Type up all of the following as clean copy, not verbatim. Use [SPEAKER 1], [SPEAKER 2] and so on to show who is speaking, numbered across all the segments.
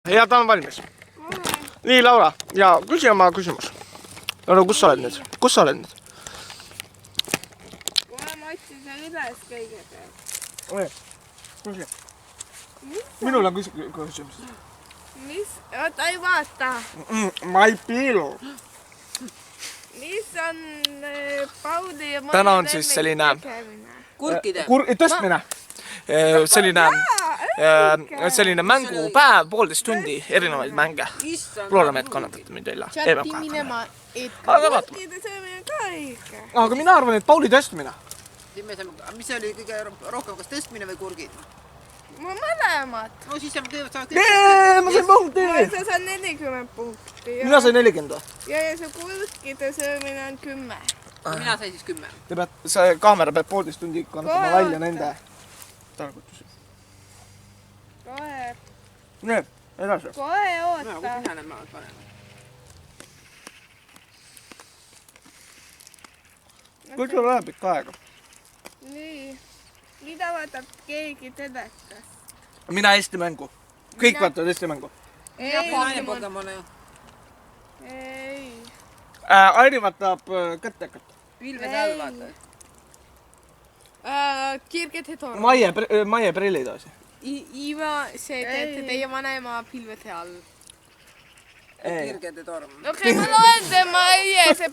[SPEAKER 1] Ja ta on valmis. Nii, Laura, ja küsi oma küsimus. No, kus sa oled nüüd? Kus sa oled nüüd?
[SPEAKER 2] Ma otsin sa üles kõigepealt.
[SPEAKER 1] Küsi. Minul on küsimus.
[SPEAKER 2] Mis? Oota, ei vaata.
[SPEAKER 1] Ma ei piilu.
[SPEAKER 2] Mis on Pauli ja
[SPEAKER 1] Täna on siis selline
[SPEAKER 3] kurkide.
[SPEAKER 1] Tõstmine. Selline mängupäev, 1,5 tundi erinevaid mänge. Loodame, et kannatate mind välja.
[SPEAKER 2] Chatti minema kurkide söömine ka õige.
[SPEAKER 1] Aga mina arvan, et Pauli tõstmine.
[SPEAKER 3] Mis oli kõige rohkem, kas tõstmine või kurgid?
[SPEAKER 2] Ma mõlemad.
[SPEAKER 3] No siis sa kõigepealt saad
[SPEAKER 1] Ma sain punkti!
[SPEAKER 2] Sa saad 40 punkti.
[SPEAKER 1] Mina sain 40.
[SPEAKER 2] Ja see kurkide söömine on 10.
[SPEAKER 3] Mina sain siis 10.
[SPEAKER 1] See kaamera peab 1,5 tundi kannatama välja nende targutusi.
[SPEAKER 2] Kohe.
[SPEAKER 1] Nii, edasi.
[SPEAKER 2] Kohe
[SPEAKER 3] No,
[SPEAKER 2] oota.
[SPEAKER 3] kui mina olen maad panen.
[SPEAKER 1] Kõik on väga pikk aega.
[SPEAKER 2] Nii. Mida vaatab keegi telekas?
[SPEAKER 1] Mina Eesti mängu. Kõik vaatavad Eesti mängu.
[SPEAKER 3] Mina panen Pokemone.
[SPEAKER 2] Ei.
[SPEAKER 1] Airi vaatab kättekat.
[SPEAKER 3] Vilve seal vaata.
[SPEAKER 4] Kirget Hedor.
[SPEAKER 1] Maie prillid asi.
[SPEAKER 4] Iva, see teete teie vanema pilvede all.
[SPEAKER 3] Kirgede torm.
[SPEAKER 2] Okei, ma loen tema see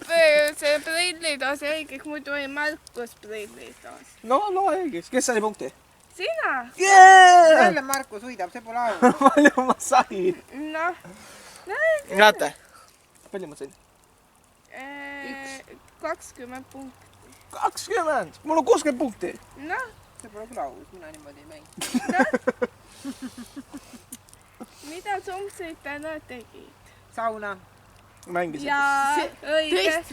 [SPEAKER 2] prillid asi õigeks, muidu ei Markus prillid asi.
[SPEAKER 1] No, õigeks. Kes sai punkti?
[SPEAKER 2] Sina?
[SPEAKER 3] Jälle Markus võidab, see pole au.
[SPEAKER 1] Palju ma sain?
[SPEAKER 2] Noh.
[SPEAKER 1] Näete? Palju ma sain?
[SPEAKER 2] 20 punkti.
[SPEAKER 1] 20! Mul on 60 punkti.
[SPEAKER 2] Noh.
[SPEAKER 3] See pole küll aus, mina niimoodi ei mängi.
[SPEAKER 2] Mida Somsid täna tegid?
[SPEAKER 3] Sauna.
[SPEAKER 1] Mängisin.
[SPEAKER 2] Ja õige.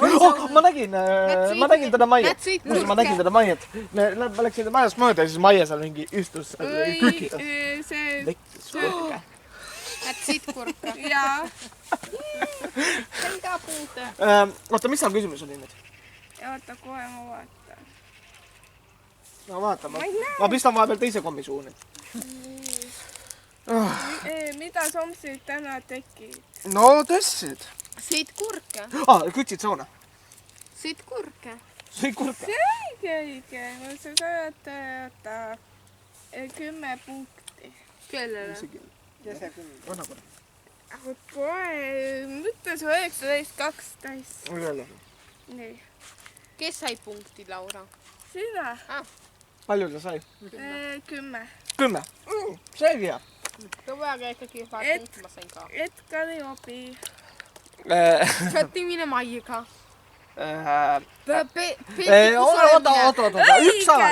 [SPEAKER 1] Ma nägin teda Maiet. Ma nägin teda Maiet. Me läksime majast mööda ja siis Maie seal mingi istus kükitas.
[SPEAKER 2] See...
[SPEAKER 1] Lekkis kurka.
[SPEAKER 4] Lätsid kurka.
[SPEAKER 2] Jaa.
[SPEAKER 4] Sain ka punkte.
[SPEAKER 1] Oota, mis seal küsimus oli nüüd?
[SPEAKER 2] Oota, kohe ma vaatan.
[SPEAKER 1] No vaatame.
[SPEAKER 2] Ma ei näe.
[SPEAKER 1] Ma pistan vahepeal teise kommi suu nüüd.
[SPEAKER 2] Mida Somsid täna tegid?
[SPEAKER 1] No tõstsid.
[SPEAKER 4] Sõid kurke.
[SPEAKER 1] Kütsid sauna.
[SPEAKER 4] Sõid kurke.
[SPEAKER 1] Sõid kurka.
[SPEAKER 2] See õige. Sa saad oota 10 punkti.
[SPEAKER 4] Kellele?
[SPEAKER 3] Ja see küll.
[SPEAKER 1] Anna korra.
[SPEAKER 2] Aga kohe mõtle su 19-12. Nii.
[SPEAKER 4] Kes sai punkti, Laura?
[SPEAKER 2] Sina?
[SPEAKER 1] Palju ta sai?
[SPEAKER 2] 10.
[SPEAKER 1] 10. See oli hea.
[SPEAKER 4] Tõvega ikkagi paar punkti ma sain ka.
[SPEAKER 2] Edgari obi.
[SPEAKER 4] Sättimine Maiega.
[SPEAKER 1] Oota. Üks saal.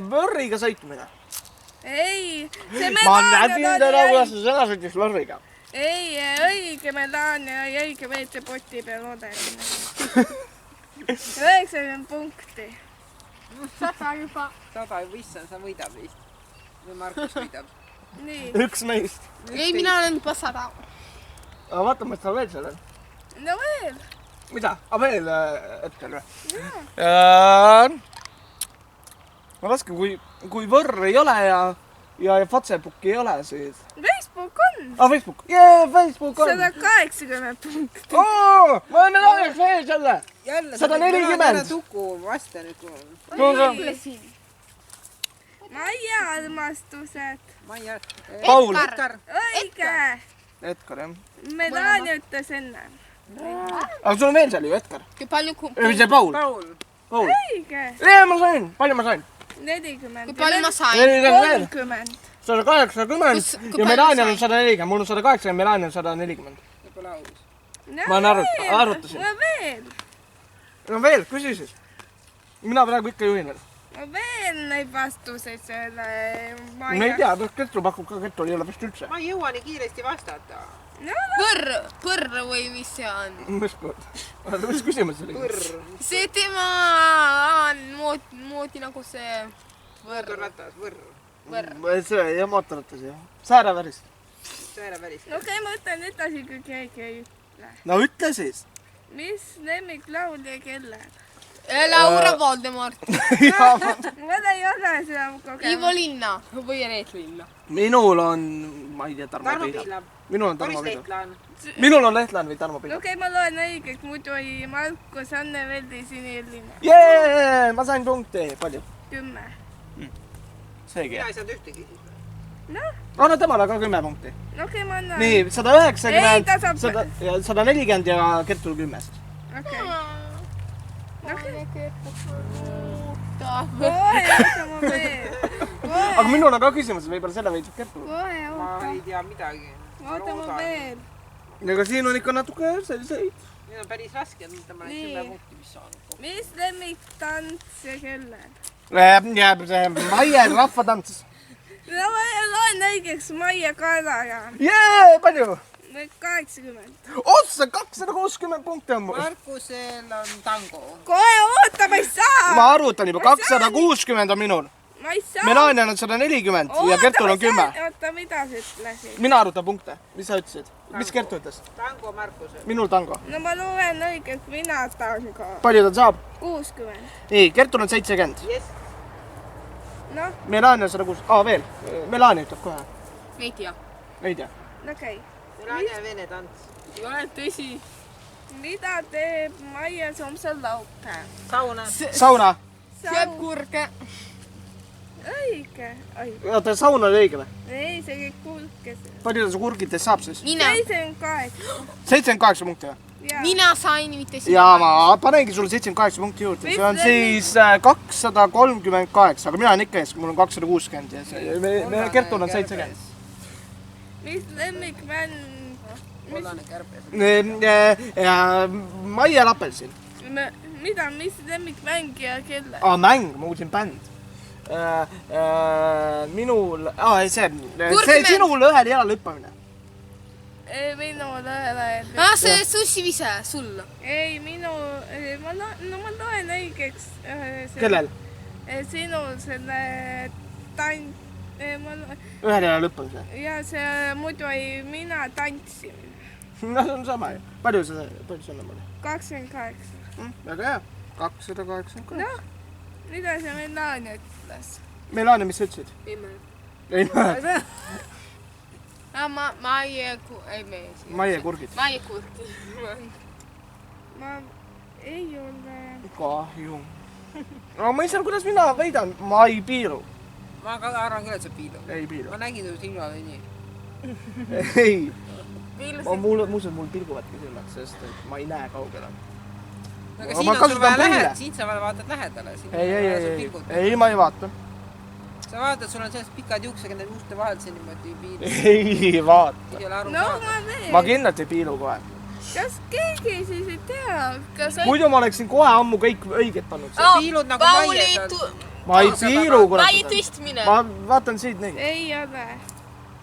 [SPEAKER 1] Võrriga sõitmine.
[SPEAKER 2] Ei.
[SPEAKER 1] Ma nägin teda, kuidas sa sõna sõitis võrriga.
[SPEAKER 2] Ei, õige Melania ja õige veetsepoti peal odeline. 90 punkti.
[SPEAKER 4] 100 juba.
[SPEAKER 3] 100 issand, sa võidab vist. Või Markus võidab.
[SPEAKER 2] Nii.
[SPEAKER 1] Üks meist.
[SPEAKER 4] Ei, mina olen juba 100.
[SPEAKER 1] Aga vaatame, et sa veel seal on.
[SPEAKER 2] No veel.
[SPEAKER 1] Mida? Veel hetkel või? Ma lasken, kui võrr ei ole ja Facebook ei ole, siis...
[SPEAKER 2] Facebook on.
[SPEAKER 1] Facebook. Facebook on.
[SPEAKER 2] 180 punkti.
[SPEAKER 1] Ma enne lahjaks vees jälle. 140.
[SPEAKER 3] Tuku vasta nüüd.
[SPEAKER 4] Ütlesin.
[SPEAKER 2] Maie armastused.
[SPEAKER 3] Maia.
[SPEAKER 1] Paul.
[SPEAKER 3] Edgar.
[SPEAKER 2] Õige.
[SPEAKER 1] Edgar, jah.
[SPEAKER 2] Melania ütles enne.
[SPEAKER 1] Aga sul on veel seal ju, Edgar.
[SPEAKER 4] Kui palju
[SPEAKER 1] Või see Paul.
[SPEAKER 3] Paul.
[SPEAKER 2] Õige.
[SPEAKER 1] Ma sain. Palju ma sain?
[SPEAKER 2] 40.
[SPEAKER 4] Kui palju ma sain?
[SPEAKER 2] 30.
[SPEAKER 1] 180 ja Melanial on 140. Mul on 180 ja Melanial on 140.
[SPEAKER 3] See pole aus.
[SPEAKER 1] Ma arvutasin.
[SPEAKER 2] No veel.
[SPEAKER 1] No veel, küsi siis. Mina praegu ikka juhin veel.
[SPEAKER 2] No veel neid vastuseid selle Maia.
[SPEAKER 1] Ma ei tea, Ketru pakub ka, Ketru ei ole vist üldse.
[SPEAKER 3] Ma ei jõua nii kiiresti vastata.
[SPEAKER 4] Põrr või mis see on?
[SPEAKER 1] Mis küsimus oli?
[SPEAKER 3] Põrr.
[SPEAKER 4] See tema on moodi nagu see
[SPEAKER 3] Mootorratas, võrr.
[SPEAKER 1] See jah, mootorratas jah. Säärevärist.
[SPEAKER 3] Sääre päris.
[SPEAKER 2] No okei, ma ütlen edasi, kui keegi ei ütle.
[SPEAKER 1] No ütle siis.
[SPEAKER 2] Mis lemmiklaulja kellel?
[SPEAKER 4] Laura Voldemort.
[SPEAKER 2] Nad ei ole seda kogenud.
[SPEAKER 4] Ivo Linna või Reet Linna.
[SPEAKER 1] Minul on, ma ei tea, Tarmo
[SPEAKER 3] Tarmo
[SPEAKER 1] Pihlap.
[SPEAKER 3] Pihlap.
[SPEAKER 1] Minul on
[SPEAKER 3] Boris
[SPEAKER 1] Tarmo Pihlap.
[SPEAKER 3] Lehtlaan.
[SPEAKER 1] Minul on Lehtlaan või Tarmo Pihlap.
[SPEAKER 2] Okei, ma loen õigeks, muidu oli Markus Anne Veldi Siniline.
[SPEAKER 1] Jee, ma sain punkti. Palju?
[SPEAKER 2] 10.
[SPEAKER 1] Seegi.
[SPEAKER 3] Mina ei saanud ühtegi.
[SPEAKER 1] Anna temale ka 10 punkti.
[SPEAKER 2] Okei, ma annan.
[SPEAKER 1] Nii, 190,
[SPEAKER 2] Ei, ta saab-
[SPEAKER 1] 140 ja Kertul 10.
[SPEAKER 2] Okei.
[SPEAKER 4] Kohe.
[SPEAKER 2] Kohe, oota ma veel.
[SPEAKER 1] Aga minul on ka küsimus, võib-olla selle võid Kertul.
[SPEAKER 2] Kohe,
[SPEAKER 3] Ma
[SPEAKER 2] oota.
[SPEAKER 3] ei tea midagi.
[SPEAKER 2] Oota ma veel.
[SPEAKER 1] Aga siin on ikka natuke selliseid.
[SPEAKER 3] Need on päris rasked, mida ma olen
[SPEAKER 2] Nii.
[SPEAKER 3] 10 punkti vist saanud.
[SPEAKER 2] Mis lemmiktants ja kellel?
[SPEAKER 1] Jääb see Maie rahvatants.
[SPEAKER 2] No ma loen õigeks Maie Kaelaga.
[SPEAKER 1] Jee, palju?
[SPEAKER 2] 80.
[SPEAKER 1] Otsa 260 punkti on mul.
[SPEAKER 3] Markusel on tango.
[SPEAKER 2] Kohe oota, ma ei saa.
[SPEAKER 1] Ma arvutan juba, 260 on minul.
[SPEAKER 2] Ma ei saa.
[SPEAKER 1] Melanial on 140 ja Kertul on 10.
[SPEAKER 2] Oota, mida sa ütlesid?
[SPEAKER 1] Mina arvutan punkte. Mis sa ütlesid? Mis Kertu ütles?
[SPEAKER 3] Tango Markusel.
[SPEAKER 1] Minul tango.
[SPEAKER 2] No ma loen õigeks, mina tango.
[SPEAKER 1] Palju ta saab?
[SPEAKER 2] 60.
[SPEAKER 1] Nii, Kertul on 70.
[SPEAKER 3] Yes.
[SPEAKER 2] Noh,
[SPEAKER 1] Melania 106. Veel. Melania ütleb kohe.
[SPEAKER 4] Ei tea.
[SPEAKER 1] Ei tea.
[SPEAKER 2] okei.
[SPEAKER 3] Melania Vene tants.
[SPEAKER 4] Ei ole tõsi.
[SPEAKER 2] Mida teeb Maie Somsel laupäev?
[SPEAKER 3] Sauna.
[SPEAKER 1] Sauna.
[SPEAKER 4] Sööb kurke.
[SPEAKER 2] Õige. Oi,
[SPEAKER 1] Oota, sauna oli õige või?
[SPEAKER 2] ei, see kõik kulkes.
[SPEAKER 1] Palju ta su kurgitest saab siis?
[SPEAKER 4] Mina.
[SPEAKER 2] 78.
[SPEAKER 1] 78 punkti või?
[SPEAKER 2] Jaa.
[SPEAKER 4] Mina sain, mitte sina.
[SPEAKER 1] Ja ma panengi sulle 78 punkti juurde. See on siis 238, aga mina olen ikka ees, mul on 260 ja see, Kertul on 70.
[SPEAKER 2] Mis lemmikmäng?
[SPEAKER 3] Kollane kärbes.
[SPEAKER 1] Maie Lapelsin.
[SPEAKER 2] Mida, mis lemmikmäng ja kelle?
[SPEAKER 1] Mäng, ma kuulsin bänd. Minul, see sinul ühel jalal hüppamine.
[SPEAKER 2] Minul õele.
[SPEAKER 4] See sushivise, sul.
[SPEAKER 2] Ei, ma loen õigeks.
[SPEAKER 1] Kellel?
[SPEAKER 2] Sinul selle
[SPEAKER 1] Ühel jalal hüppamise.
[SPEAKER 2] ja see muidu ei mina tantsimine.
[SPEAKER 1] No see on sama ju. Palju see on oli?
[SPEAKER 2] 28.
[SPEAKER 1] Väga hea. 288.
[SPEAKER 2] Noh, mida see Melania ütles?
[SPEAKER 1] Melania, mis sa ütlesid?
[SPEAKER 4] Ei mäleta.
[SPEAKER 1] Ei mäleta. Maie kurgid.
[SPEAKER 4] Maie kurki.
[SPEAKER 2] Ma ei ole.
[SPEAKER 1] Kahju. No ma ei saa, kuidas mina väidan, ma ei piiru.
[SPEAKER 3] Ma ka arvan küll, et see piilub.
[SPEAKER 1] Ei piiru.
[SPEAKER 3] Ma nägin su silma või nii.
[SPEAKER 1] Ei. Muuseas, mul pilguvadki silmad, sest et ma ei näe kaugele.
[SPEAKER 3] Aga
[SPEAKER 1] Ma
[SPEAKER 3] siin on sul
[SPEAKER 1] kasutan
[SPEAKER 3] vaja
[SPEAKER 1] prille.
[SPEAKER 3] lähedale, siit sa vaatad lähedale.
[SPEAKER 1] Ei, ma ei vaata.
[SPEAKER 3] Sa vaatad, sul on sellest pikad juuksed, need juuste vahel see niimoodi piilub.
[SPEAKER 1] Ei vaata.
[SPEAKER 3] Ei ole aru
[SPEAKER 2] No
[SPEAKER 3] saada.
[SPEAKER 2] ma veel.
[SPEAKER 1] Ma kindlalt ei piilu kohe.
[SPEAKER 2] Kas keegi siis ei tea? Kas
[SPEAKER 1] Muidu ma oleksin kohe ammu kõik õiget pannud.
[SPEAKER 3] Sa piilud nagu Maie seal.
[SPEAKER 1] Ma ei piilu,
[SPEAKER 4] Maie
[SPEAKER 1] kurat.
[SPEAKER 4] tõstmine.
[SPEAKER 1] Ma vaatan siit nii.
[SPEAKER 2] ei ole?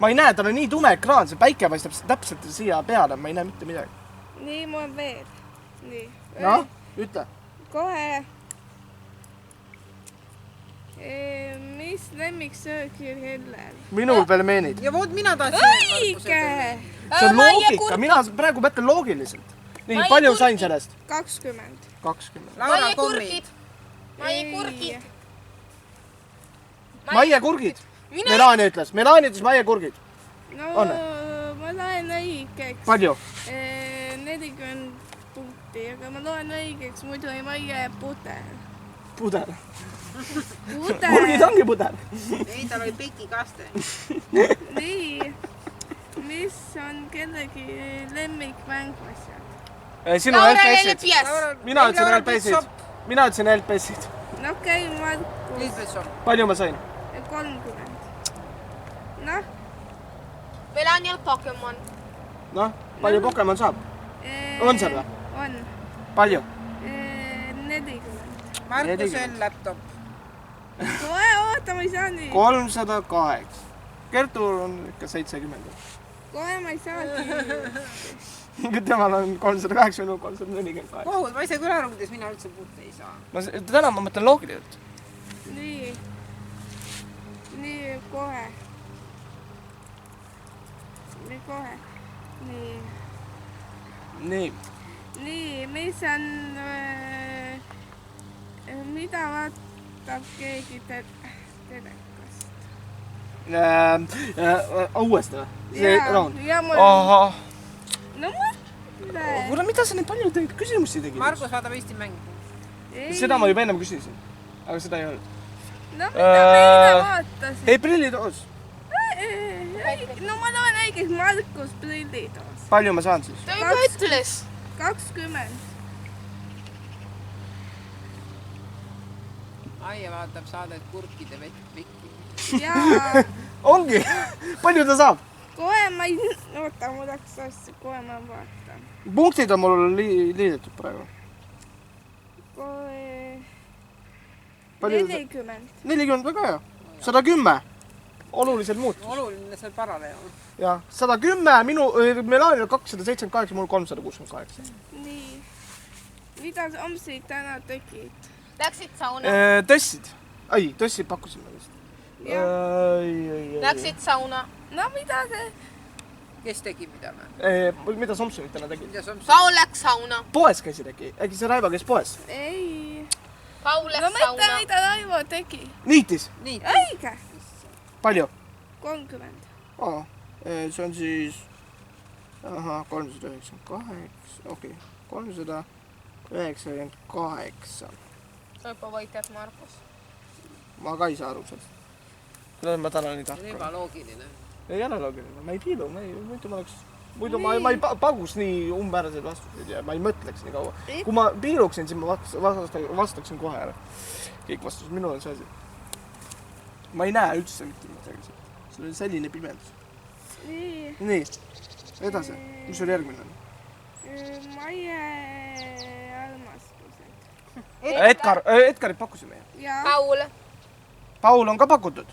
[SPEAKER 1] Ma ei näe, tal on nii tume ekraan, see päike paistab täpselt siia peale, ma ei näe mitte midagi.
[SPEAKER 2] Nii, mul veel. Nii.
[SPEAKER 1] Noh, ütle.
[SPEAKER 2] Kohe. Mis lemmiksöök Hellel?
[SPEAKER 1] Minul pelmeenid.
[SPEAKER 3] Ja vot mina tahtsin.
[SPEAKER 2] Õige!
[SPEAKER 1] See on loogika, mina praegu mõtlen loogiliselt. Nii,
[SPEAKER 4] Maie
[SPEAKER 1] palju
[SPEAKER 4] kurgid.
[SPEAKER 1] sain sellest?
[SPEAKER 2] 20.
[SPEAKER 1] 20.
[SPEAKER 3] Laura
[SPEAKER 4] Maie
[SPEAKER 3] Kommi.
[SPEAKER 4] kurgid. Maie kurgid.
[SPEAKER 1] Maie kurgid.
[SPEAKER 4] Mina-
[SPEAKER 1] Melania ütles Maie kurgid.
[SPEAKER 2] No
[SPEAKER 1] On?
[SPEAKER 2] ma loen õigeks.
[SPEAKER 1] Palju?
[SPEAKER 2] 40 punkti, aga ma loen õigeks, muidu ei Maie pudel.
[SPEAKER 1] Pudel.
[SPEAKER 2] Pudel!
[SPEAKER 1] Kurgid ongi pudel.
[SPEAKER 3] Ei, tal oli peki kaste.
[SPEAKER 2] Nii. Mis on kellegi lemmikmäng asjad?
[SPEAKER 1] Sinu LPS-id.
[SPEAKER 4] LPS.
[SPEAKER 1] Mina ütlesin LPS-id. Mina ütlesin LPS-id.
[SPEAKER 2] No okei, Markus.
[SPEAKER 3] Liisbetson.
[SPEAKER 1] Palju ma sain?
[SPEAKER 2] 30. Noh.
[SPEAKER 4] Melania Pokemon.
[SPEAKER 1] Noh, palju Pokemon saab? On seal või?
[SPEAKER 2] On.
[SPEAKER 1] Palju?
[SPEAKER 2] 40.
[SPEAKER 3] Markusel laptop.
[SPEAKER 2] Kohe oota, ma ei saa nii.
[SPEAKER 1] 308. Kertul on ikka 70.
[SPEAKER 2] Kohe ma ei saagi.
[SPEAKER 1] Temal on 380, 348.
[SPEAKER 3] Kohus, ma ei saa küll aru, kuidas mina üldse puhta ei saa.
[SPEAKER 1] Täna ma mõtlen loogiliselt.
[SPEAKER 2] Nii. Nii, kohe. Nii, kohe. Nii.
[SPEAKER 1] Nii.
[SPEAKER 2] Nii, mis on mida vaatab keegi telekast?
[SPEAKER 1] Uuesti või? See raund?
[SPEAKER 2] Ja mul...
[SPEAKER 1] Ahah.
[SPEAKER 2] No mõtle.
[SPEAKER 1] Kuule, mida sa neid palju küsimusi tegid?
[SPEAKER 3] Margus vaatab Eesti mängu.
[SPEAKER 1] Seda ma juba ennem küsisin. Aga seda ei olnud.
[SPEAKER 2] No mida meile vaatasid?
[SPEAKER 1] Ei, prillitoos.
[SPEAKER 2] No ma tahan õigeks Markus prillitoos.
[SPEAKER 1] Palju ma saan siis?
[SPEAKER 4] Ta juba ütles.
[SPEAKER 2] 20.
[SPEAKER 3] Aie vaatab saadet Kurkide vekki.
[SPEAKER 2] Jaa.
[SPEAKER 1] Ongi. Palju ta saab?
[SPEAKER 2] Kohe ma ei... Oota, mul läks asja. Kohe ma vaatan.
[SPEAKER 1] Punktid on mul liidetud praegu.
[SPEAKER 2] Kohe...
[SPEAKER 1] Palju
[SPEAKER 2] 40.
[SPEAKER 1] 40 väga hea. 110. Oluliselt muutus.
[SPEAKER 3] Oluline seal paraleel on.
[SPEAKER 1] Ja 110, Melanial 278, mul 368.
[SPEAKER 2] Nii. Mida sa homseid täna tegid?
[SPEAKER 4] Läksid sauna.
[SPEAKER 1] Tõssid. Ai, tõssid pakkusime vist.
[SPEAKER 4] Läksid sauna.
[SPEAKER 2] No mida see?
[SPEAKER 3] Kes tegi mida me?
[SPEAKER 1] Mida Somsonid täna tegid?
[SPEAKER 4] Paul läks sauna.
[SPEAKER 1] Poes käisid äkki? Äkki see Raivo käis poes?
[SPEAKER 2] Ei.
[SPEAKER 4] Paul
[SPEAKER 2] No
[SPEAKER 4] läks
[SPEAKER 2] mõtle,
[SPEAKER 4] sauna.
[SPEAKER 2] mida Raivo tegi.
[SPEAKER 1] Niitis?
[SPEAKER 3] Nii.
[SPEAKER 2] Õige.
[SPEAKER 1] Palju?
[SPEAKER 2] 30.
[SPEAKER 1] See on siis... Ahah, 398, okei. 398.
[SPEAKER 4] Juba võitjad Markus.
[SPEAKER 1] Ma ka ei saa aru sellest. Ma täna nii tark.
[SPEAKER 3] See on ebaloogiline.
[SPEAKER 1] Ei ole loogiline, ma ei piilu, muidu ma oleks... Muidu ma ei paguks nii umbmääraseid vastuseid ja ma ei mõtleks nii kaua. Kui ma piiluksin, siis ma vastaksin kohe ära. Kõik vastus, minul on see asi. Ma ei näe üldse mitte midagi. See oli selline pimedus. Nii, edasi. Mis sul järgmine on?
[SPEAKER 2] Maie armastused.
[SPEAKER 1] Edgarit pakkusime ju.
[SPEAKER 2] Ja.
[SPEAKER 4] Paul.
[SPEAKER 1] Paul on ka pakutud.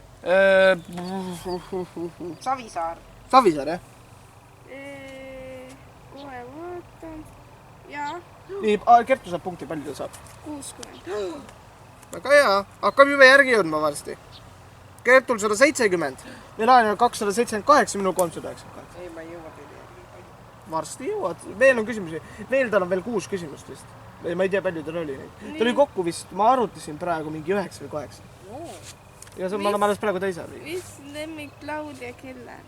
[SPEAKER 3] Savisaar.
[SPEAKER 1] Savisaar, jah?
[SPEAKER 2] Kohe vaatan. Ja.
[SPEAKER 1] Nii, Kertu saab punkti, palju ta saab?
[SPEAKER 2] 60.
[SPEAKER 1] Väga hea, hakkab juba järgi jõudma varsti. Kertul 170, Melanial 278, minul 398.
[SPEAKER 3] Ei, ma ei jõua teile järgi.
[SPEAKER 1] Varsti jõuad, veel on küsimusi. Veel tal on veel 6 küsimust vist. Ma ei tea, palju tal oli neid. Ta oli kokku vist, ma arvutasin praegu mingi 9 või 8. Ja me oleme alles praegu teisel.
[SPEAKER 2] Mis lemmiklaul ja kellel?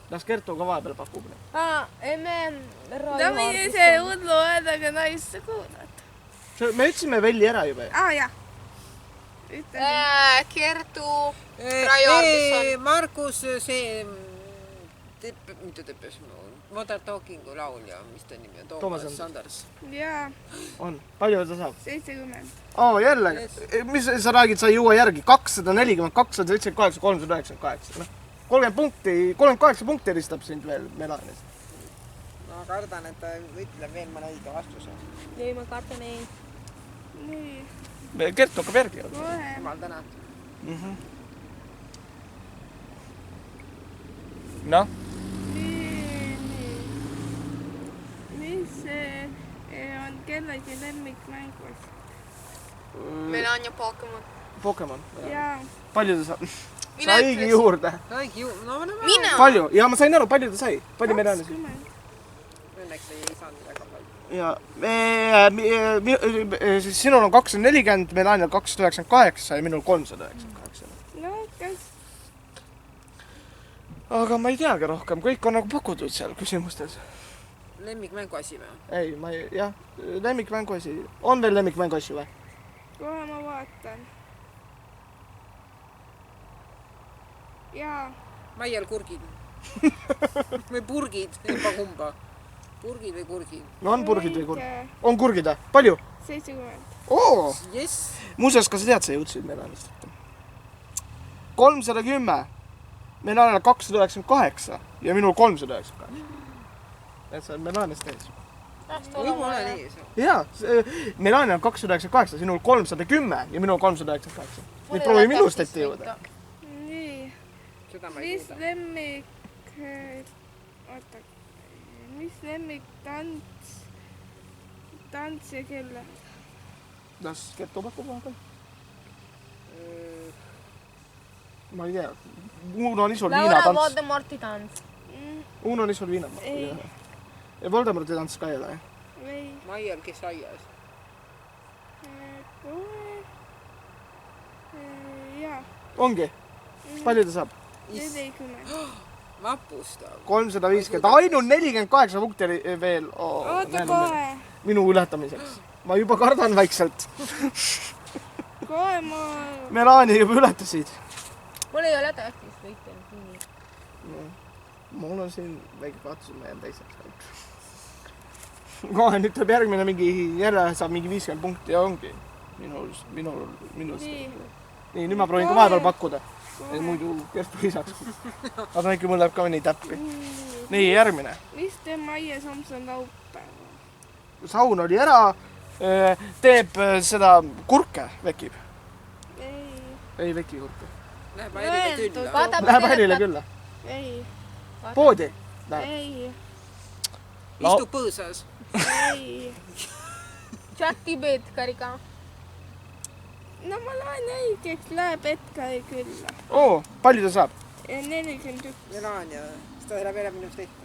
[SPEAKER 1] Las Kertu ka vahepeal pakub.
[SPEAKER 2] No mine see hullu häälega naisse kuulata.
[SPEAKER 1] Me ütlesime Velli ära juba.
[SPEAKER 2] Jah.
[SPEAKER 4] Kertu. Raio Ardisson.
[SPEAKER 3] Markus, see... Mitte Teppes, Modern Talkingu laulja, mis ta nimi on? Toomas Sanders.
[SPEAKER 2] Jaa.
[SPEAKER 1] On. Palju ta saab?
[SPEAKER 2] 70.
[SPEAKER 1] Jälle. Mis sa räägid, sa ei jõua järgi? 240, 278, 398. 38 punkti eristab sind veel Melanist.
[SPEAKER 3] Ma kardan, et ta ütleb veel mõne õige vastuse.
[SPEAKER 4] Ei, ma kardan ei.
[SPEAKER 2] Nii.
[SPEAKER 1] Kert hakkab järgi.
[SPEAKER 2] Kohe.
[SPEAKER 3] Jumal tänan.
[SPEAKER 1] Noh?
[SPEAKER 2] Mis on kellegi lemmikmängus?
[SPEAKER 4] Melania Pokemon.
[SPEAKER 1] Pokemon.
[SPEAKER 2] Jaa.
[SPEAKER 1] Palju ta saab? Saigi juurde.
[SPEAKER 4] Mina.
[SPEAKER 1] Palju? Ja ma sain aru, palju ta sai? Palju meil on?
[SPEAKER 2] 20.
[SPEAKER 3] Õnneks ei saanud väga palju.
[SPEAKER 1] Ja sinul on 240, Melanial 298 ja minul 398.
[SPEAKER 2] No, kas?
[SPEAKER 1] Aga ma ei teagi rohkem, kõik on nagu pakutud seal küsimustes.
[SPEAKER 3] Lemmikmängu asi või?
[SPEAKER 1] Ei, ma ei, jah, lemmikmängu asi. On veel lemmikmängu asju või?
[SPEAKER 2] Kohe ma vaatan. Jaa.
[SPEAKER 3] Maiel kurgid. Või purgid, juba kumba. Purgid või kurgid?
[SPEAKER 1] No on purgid või kurgid? On kurgid või? Palju?
[SPEAKER 2] 70.
[SPEAKER 1] Oo!
[SPEAKER 3] Jess.
[SPEAKER 1] Muuseas, kas sa tead, sa jõudsid Melanist? 310. Melanil 298 ja minul 398. Et sa oled Melanist ees.
[SPEAKER 3] Või ma olen ees.
[SPEAKER 1] Jaa, Melanil 298, sinul 310 ja minul 398. Nii proovi minust ette jõuda.
[SPEAKER 2] Nii.
[SPEAKER 3] Seda ma ei
[SPEAKER 2] Mis
[SPEAKER 3] suuda.
[SPEAKER 2] lemmik... Oota. Mis lemmik tants ja kelle?
[SPEAKER 1] Las Kertu pakub vahepeal. Ma ei tea. Uno Nisul Viina
[SPEAKER 4] Laura
[SPEAKER 1] tants.
[SPEAKER 4] Voldemorti tants.
[SPEAKER 1] Uno Nisul Viina.
[SPEAKER 2] Ei.
[SPEAKER 1] Ja Voldemorti tants ka ei ole.
[SPEAKER 2] Või?
[SPEAKER 3] Maiel, kes aias?
[SPEAKER 1] ongi? Palju ta saab?
[SPEAKER 2] 40.
[SPEAKER 3] Vapustav.
[SPEAKER 1] 350, ainult 48 punkti oli veel.
[SPEAKER 2] Oota kohe.
[SPEAKER 1] Minu ületamiseks. Ma juba kardan vaikselt.
[SPEAKER 2] Kohe ma...
[SPEAKER 1] Melania juba ületasid.
[SPEAKER 4] Mul ei ole tähtis võitlenud nii.
[SPEAKER 1] Mul on siin väike kaotus, ma jään teiseks. Kohe nüüd tuleb järgmine mingi, jälle saab mingi 50 punkti ja ongi. Minust. Nii, nüüd ma proovin ka vahepeal pakkuda. Muidu Kertu lisaks. Aga äkki mul läheb ka nii täppi. Nii, järgmine.
[SPEAKER 2] Mis teeb Maie Samson laupäeva?
[SPEAKER 1] Saun oli ära, teeb seda kurke, vekib. Ei veki kurke.
[SPEAKER 3] Läheb Airile külla.
[SPEAKER 1] Läheb Airile külla.
[SPEAKER 2] Ei.
[SPEAKER 1] Poodi?
[SPEAKER 2] Ei.
[SPEAKER 3] Istub põõsas.
[SPEAKER 2] Ei.
[SPEAKER 4] Chati Peetkariga.
[SPEAKER 2] No ma loen õigeks, läheb Edgari külla.
[SPEAKER 1] Oo, palju ta saab?
[SPEAKER 2] 41.
[SPEAKER 3] Melania, seda elab jälle minust ette.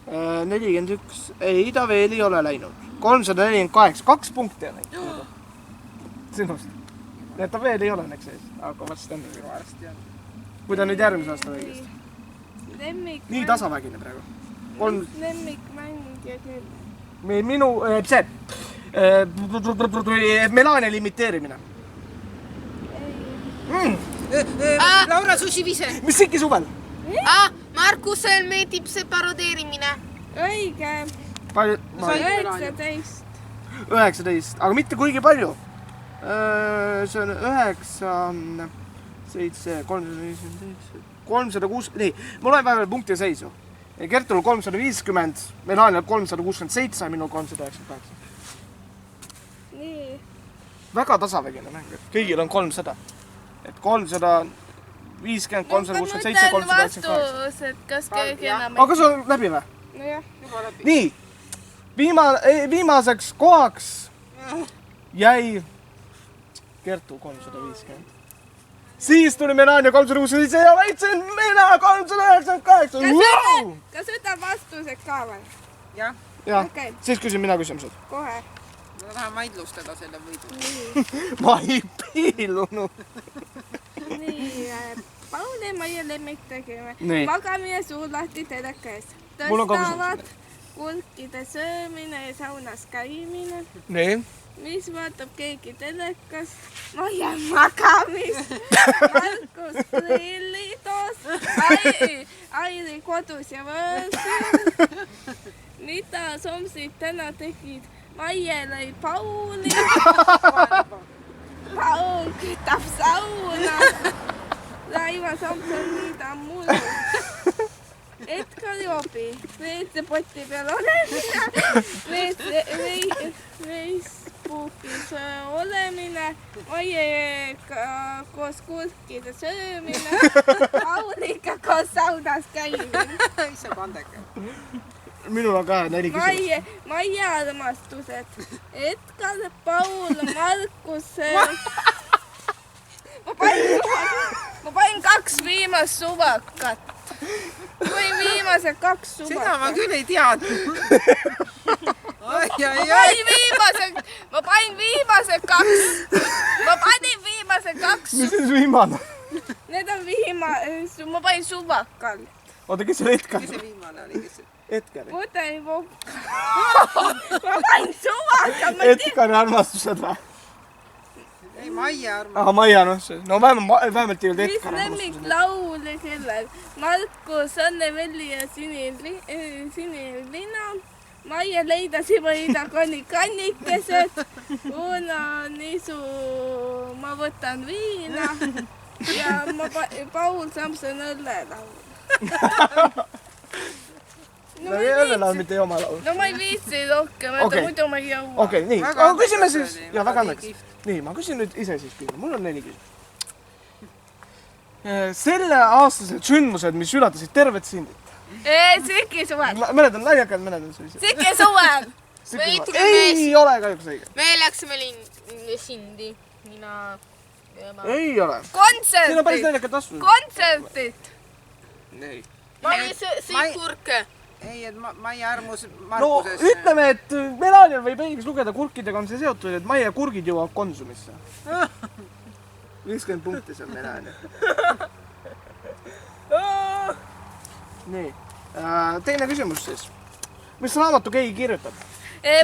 [SPEAKER 1] 41, ei ta veel ei ole läinud. 348, 2 punkti on läinud. Sinust. Nii et ta veel ei ole näks ees, aga vast on.
[SPEAKER 3] Varsti on.
[SPEAKER 1] Kui ta nüüd järgmise aasta õigesti. Nii tasavägine praegu.
[SPEAKER 2] Lemmikmängija küll.
[SPEAKER 1] Minu, see, Melania limiteerimine.
[SPEAKER 3] Laura Sushi-Vise.
[SPEAKER 1] Mis ikki suvel?
[SPEAKER 4] Markusel meeldib see parodeerimine.
[SPEAKER 2] Õige.
[SPEAKER 1] Palju?
[SPEAKER 2] 19.
[SPEAKER 1] 19, aga mitte kuigi palju. See on 9, 7, 357, 306, nii, mul on vahepeal punkti seisu. Kertul 350, Melanial 367 ja minul 398.
[SPEAKER 2] Nii.
[SPEAKER 1] Väga tasavägine mäng, kõigil on 300. Et 350, 367, 398.
[SPEAKER 2] vastus, et kas keegi enam
[SPEAKER 1] Aga see on läbi või?
[SPEAKER 2] Nojah.
[SPEAKER 1] Nii, viimaseks kohaks jäi Kertu 350. Siis tuli Melania 367 ja väitsin mina 398. Wow!
[SPEAKER 2] Kas võtab vastuseks ka või?
[SPEAKER 3] Jah,
[SPEAKER 1] Ja,
[SPEAKER 2] Okei.
[SPEAKER 1] siis küsin mina küsimused.
[SPEAKER 2] Kohe.
[SPEAKER 3] ma tahan maidlustada selle võidu.
[SPEAKER 1] Ma ei piilunud.
[SPEAKER 2] Nii, Pauli Maie lemmiktegevus.
[SPEAKER 1] Nii.
[SPEAKER 2] Magamine suu lahti telekas.
[SPEAKER 1] Mul on ka
[SPEAKER 2] Tõstavad kurkide söömine ja saunas käimine.
[SPEAKER 1] Nii.
[SPEAKER 2] Mis vaatab keegi telekas? Maie magamist. Markus Prillidos. Airi kodus ja võõrsil. Mida somsid täna tegid? Maie lõi Pauli. Paul kütab sauna. Raivo Samson mida mullu. Edgar Jobi. WC-poti peal olemine. Facebookis olemine. Maiega koos kurkide söömine. Pauliga koos saunas käimine.
[SPEAKER 3] Issa pandega.
[SPEAKER 1] Minul on ka 4 küsimust.
[SPEAKER 2] Maie armastused. Edgar, Paul, Markus. Ma panin 2 viimast suvakat. Või viimased 2 suvakat.
[SPEAKER 3] Seda ma küll ei teadnud.
[SPEAKER 2] Ma panin viimased 2. Ma panin viimased 2.
[SPEAKER 1] Mis siis viimane?
[SPEAKER 2] Need on ma panin suvakal.
[SPEAKER 1] Oota, kes on Edgar?
[SPEAKER 3] Kes see viimane oli?
[SPEAKER 1] Edgar.
[SPEAKER 2] Pudelivokk. Ma panin suvakal.
[SPEAKER 1] Edgari armastused või?
[SPEAKER 3] Ei, Maie armastused.
[SPEAKER 1] Aha, Maie armastused. No vähemalt ei olnud
[SPEAKER 2] Mis
[SPEAKER 1] Edgari armastused.
[SPEAKER 2] lemmiklaul kellel? Markus, Anne-Velli ja Sinilina. Maie leidasi võida kannikesed. Uno Nisu, ma võtan viina. Ja Paul Samson õllelaul.
[SPEAKER 1] No õllelaul, mitte ei oma laul.
[SPEAKER 2] No ma ei viitsi rohkem, muidu ma ei jõua.
[SPEAKER 1] Okei, nii. Aga küsime siis. Ja väga õnneks. Nii, ma küsin nüüd ise siis küsimuse. Mul on 4 küsimust. Selle aastased sündmused, mis ülatasid tervet sindit.
[SPEAKER 2] Siki suvel.
[SPEAKER 1] Mõned on laiakad, mõned on sellised.
[SPEAKER 2] Siki suvel.
[SPEAKER 1] Ei ole kahjuks õige.
[SPEAKER 4] Me läksime sindi. Mina...
[SPEAKER 1] Ei ole.
[SPEAKER 2] Kontserdid.
[SPEAKER 1] Siin on päris laiakad vastused.
[SPEAKER 2] Kontserdid.
[SPEAKER 1] Ei.
[SPEAKER 4] Maie sõi kurke.
[SPEAKER 3] Ei, et Maie armus
[SPEAKER 1] No
[SPEAKER 3] Markuses.
[SPEAKER 1] ütleme, et Melanial võib õigeks lugeda kurkidega on see seotud, et Maie kurgid jõuavad Konsumisse. 50 punkti seal Melania. Nii. Teine küsimus siis. Mis raamatu keegi kirjutab?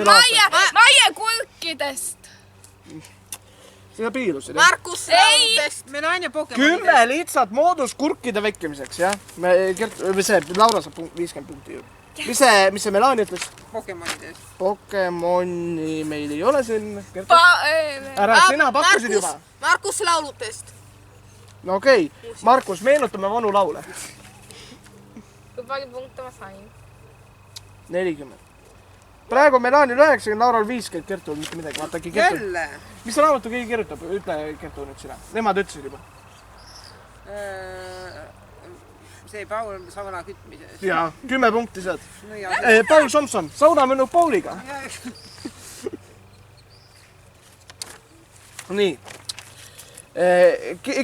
[SPEAKER 2] Maie kurkidest.
[SPEAKER 1] Seda piilusid,
[SPEAKER 4] Markus Laudest.
[SPEAKER 3] Melania Pokemoni.
[SPEAKER 1] 10 lihtsalt moodus kurkide vekkimiseks, jah? Laura saab 50 punkti ju. Mis see Melania ütles?
[SPEAKER 3] Pokemonidest.
[SPEAKER 1] Pokemoni meil ei ole siin. Ära, sina pakkusid juba.
[SPEAKER 4] Markus Laulutest.
[SPEAKER 1] No okei. Markus, meenutame vanu laule.
[SPEAKER 4] Kui palju punkte ma sain?
[SPEAKER 1] 40. Praegu Melanial 90, Laural 50, Kertul mitte midagi. Vaata äkki Kertul.
[SPEAKER 3] Jälle.
[SPEAKER 1] Mis raamatu keegi kirjutab? Ütle Kertul nüüd sina. Nemad ütlesid juba.
[SPEAKER 3] See Paul sauna kütmisest.
[SPEAKER 1] Jaa, 10 punkti saad.
[SPEAKER 3] No ja.
[SPEAKER 1] Paul Somson, sauna minu Pauliga. Nii.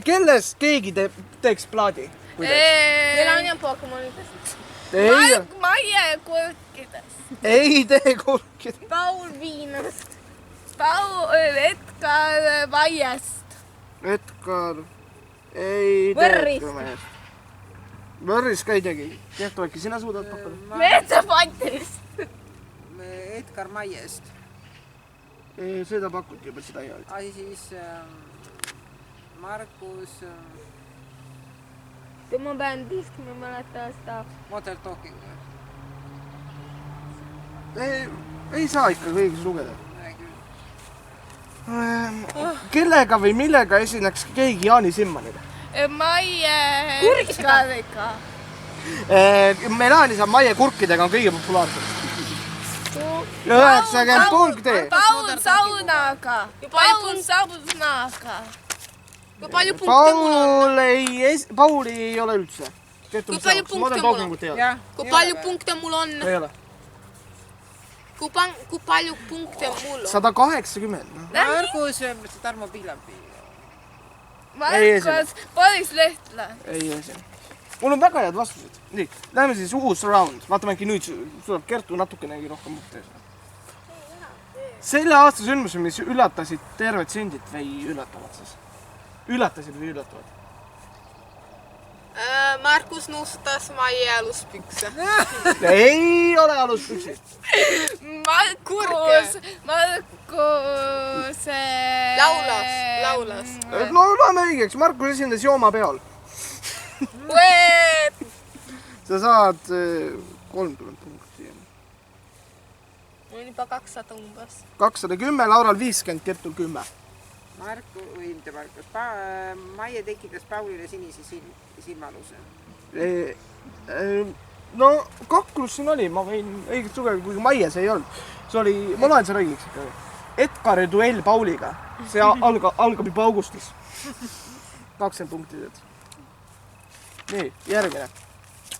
[SPEAKER 1] Kellest keegi teeks plaadi?
[SPEAKER 4] Melania Pokemonidest.
[SPEAKER 2] Maie kurkidest.
[SPEAKER 1] Ei tee kurkid.
[SPEAKER 4] Paul Viinast.
[SPEAKER 2] Edgar Maiest.
[SPEAKER 1] Edgar. Ei
[SPEAKER 4] Võrrist.
[SPEAKER 1] tee. Võrris ka ei tegi. Kertu, äkki sina suudad pakkuda?
[SPEAKER 2] Metsapantist.
[SPEAKER 3] Edgar Maiest.
[SPEAKER 1] Seda pakuti juba, seda ei olnud.
[SPEAKER 3] Ai siis Markus
[SPEAKER 4] Tema bändist, ma ei mäleta seda.
[SPEAKER 3] Modern Talking.
[SPEAKER 1] Ei saa ikka kõigis lugeda.
[SPEAKER 3] Näe küll.
[SPEAKER 1] Kellega või millega esineks keegi Jaani Simmanile?
[SPEAKER 2] Maie Edgariga.
[SPEAKER 1] Melania saab Maie kurkidega on kõige populaarsem. 90 punkti.
[SPEAKER 2] Paul Saunaga. Paul Saunaga.
[SPEAKER 4] Kui palju punkte mul on?
[SPEAKER 1] Pauli ei ole üldse.
[SPEAKER 4] Kui palju punkte mul on? Kui palju punkte mul on?
[SPEAKER 1] Ei ole.
[SPEAKER 4] Kui palju punkte mul on?
[SPEAKER 1] 180.
[SPEAKER 3] Margus Tarmo Pihlapi.
[SPEAKER 2] Markus Boris Lehtla.
[SPEAKER 1] Ei esine. Mul on väga head vastused. Nii, läheme siis uus round. Vaatame äkki nüüd tuleb Kertu natukenegi rohkem punkte. Selle aasta sündmused, mis üllatasid tervet sündit või üllatavad siis? Üllatasid või üllatavad?
[SPEAKER 4] Markus nuustas Maie aluspükse.
[SPEAKER 1] Ei ole aluspüksid.
[SPEAKER 2] Markus.
[SPEAKER 4] Laulas.
[SPEAKER 1] No loeme õigeks. Markus esindas joomapeol. Sa saad 30 punkti.
[SPEAKER 4] Mul on juba 200 umbes.
[SPEAKER 1] 210, Laural 50, Kertul 10.
[SPEAKER 3] Maie tekitas Paulile sinise silmaluse.
[SPEAKER 1] No kaklus siin oli, ma võin õigelt lugeda, kuigi Maie see ei olnud. See oli, ma loen selle õigeks ikka. Edgari duell Pauliga. See algab juba augustis. 20 punkti teed. Nii, järgmine.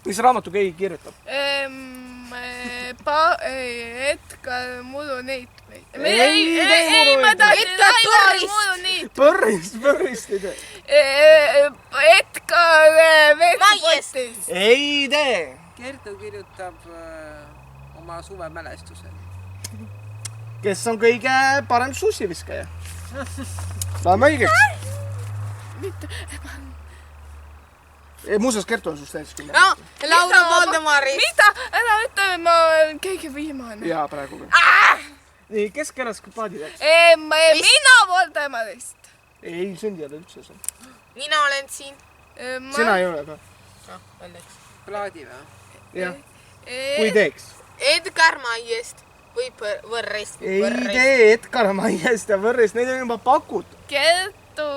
[SPEAKER 1] Mis raamatu keegi kirjutab?
[SPEAKER 2] Edgar Muruniit.
[SPEAKER 1] Ei,
[SPEAKER 2] ma tahtsin Aivar Muruniit.
[SPEAKER 1] Põrrist ei tee.
[SPEAKER 2] Edgar Metsapantist.
[SPEAKER 1] Ei tee.
[SPEAKER 3] Kertu kirjutab oma suvemälestuse.
[SPEAKER 1] Kes on kõige parem sussiviskaja? Saame õigeks. Muuseas, Kertu on sust täiesti 10.
[SPEAKER 4] Laura Valdemarist.
[SPEAKER 2] Mida? Ära ütle, ma olen kõige viimane.
[SPEAKER 1] Jaa, praegu küll. Nii, kes kellest plaadi teeks?
[SPEAKER 2] Mina Valdemarist.
[SPEAKER 1] Ei, sündi ei ole üldse see.
[SPEAKER 4] Mina olen siin.
[SPEAKER 1] Sina ei ole ka.
[SPEAKER 3] Plaadi või?
[SPEAKER 1] Jah. Kui teeks?
[SPEAKER 4] Edgar Maiest või Võrrist.
[SPEAKER 1] Ei tee Edgar Maiest ja Võrrist, neid on juba pakutud.
[SPEAKER 2] Kertu.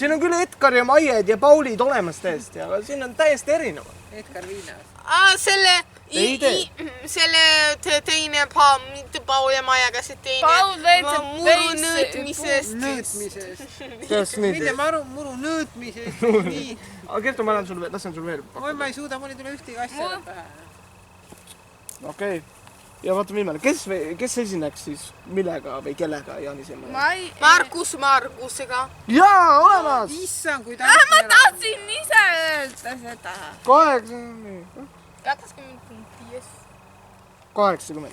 [SPEAKER 1] Siin on küll Edgar ja Maied ja Paulid olemas täiesti, aga siin on täiesti erinevad.
[SPEAKER 3] Edgar Viinas.
[SPEAKER 4] Selle teine mitte Paul ja Maia, aga see teine muru nõõtmisest.
[SPEAKER 1] Kas nii?
[SPEAKER 3] Mitte muru nõõtmisest. Nii.
[SPEAKER 1] Aga Kertu, ma lasen sul veel pakkuda.
[SPEAKER 3] Ma ei suuda, mul ei tule ühtegi asja pähe.
[SPEAKER 1] Okei. Ja vaata viimane, kes esineks siis millega või kellega Jaani Simmanil?
[SPEAKER 4] Markus Markusega.
[SPEAKER 1] Jaa, olemas!
[SPEAKER 3] Issand, kui
[SPEAKER 2] Ma tahtsin ise öelda seda.
[SPEAKER 1] 80.
[SPEAKER 4] 20 punkti, jess.
[SPEAKER 1] 80.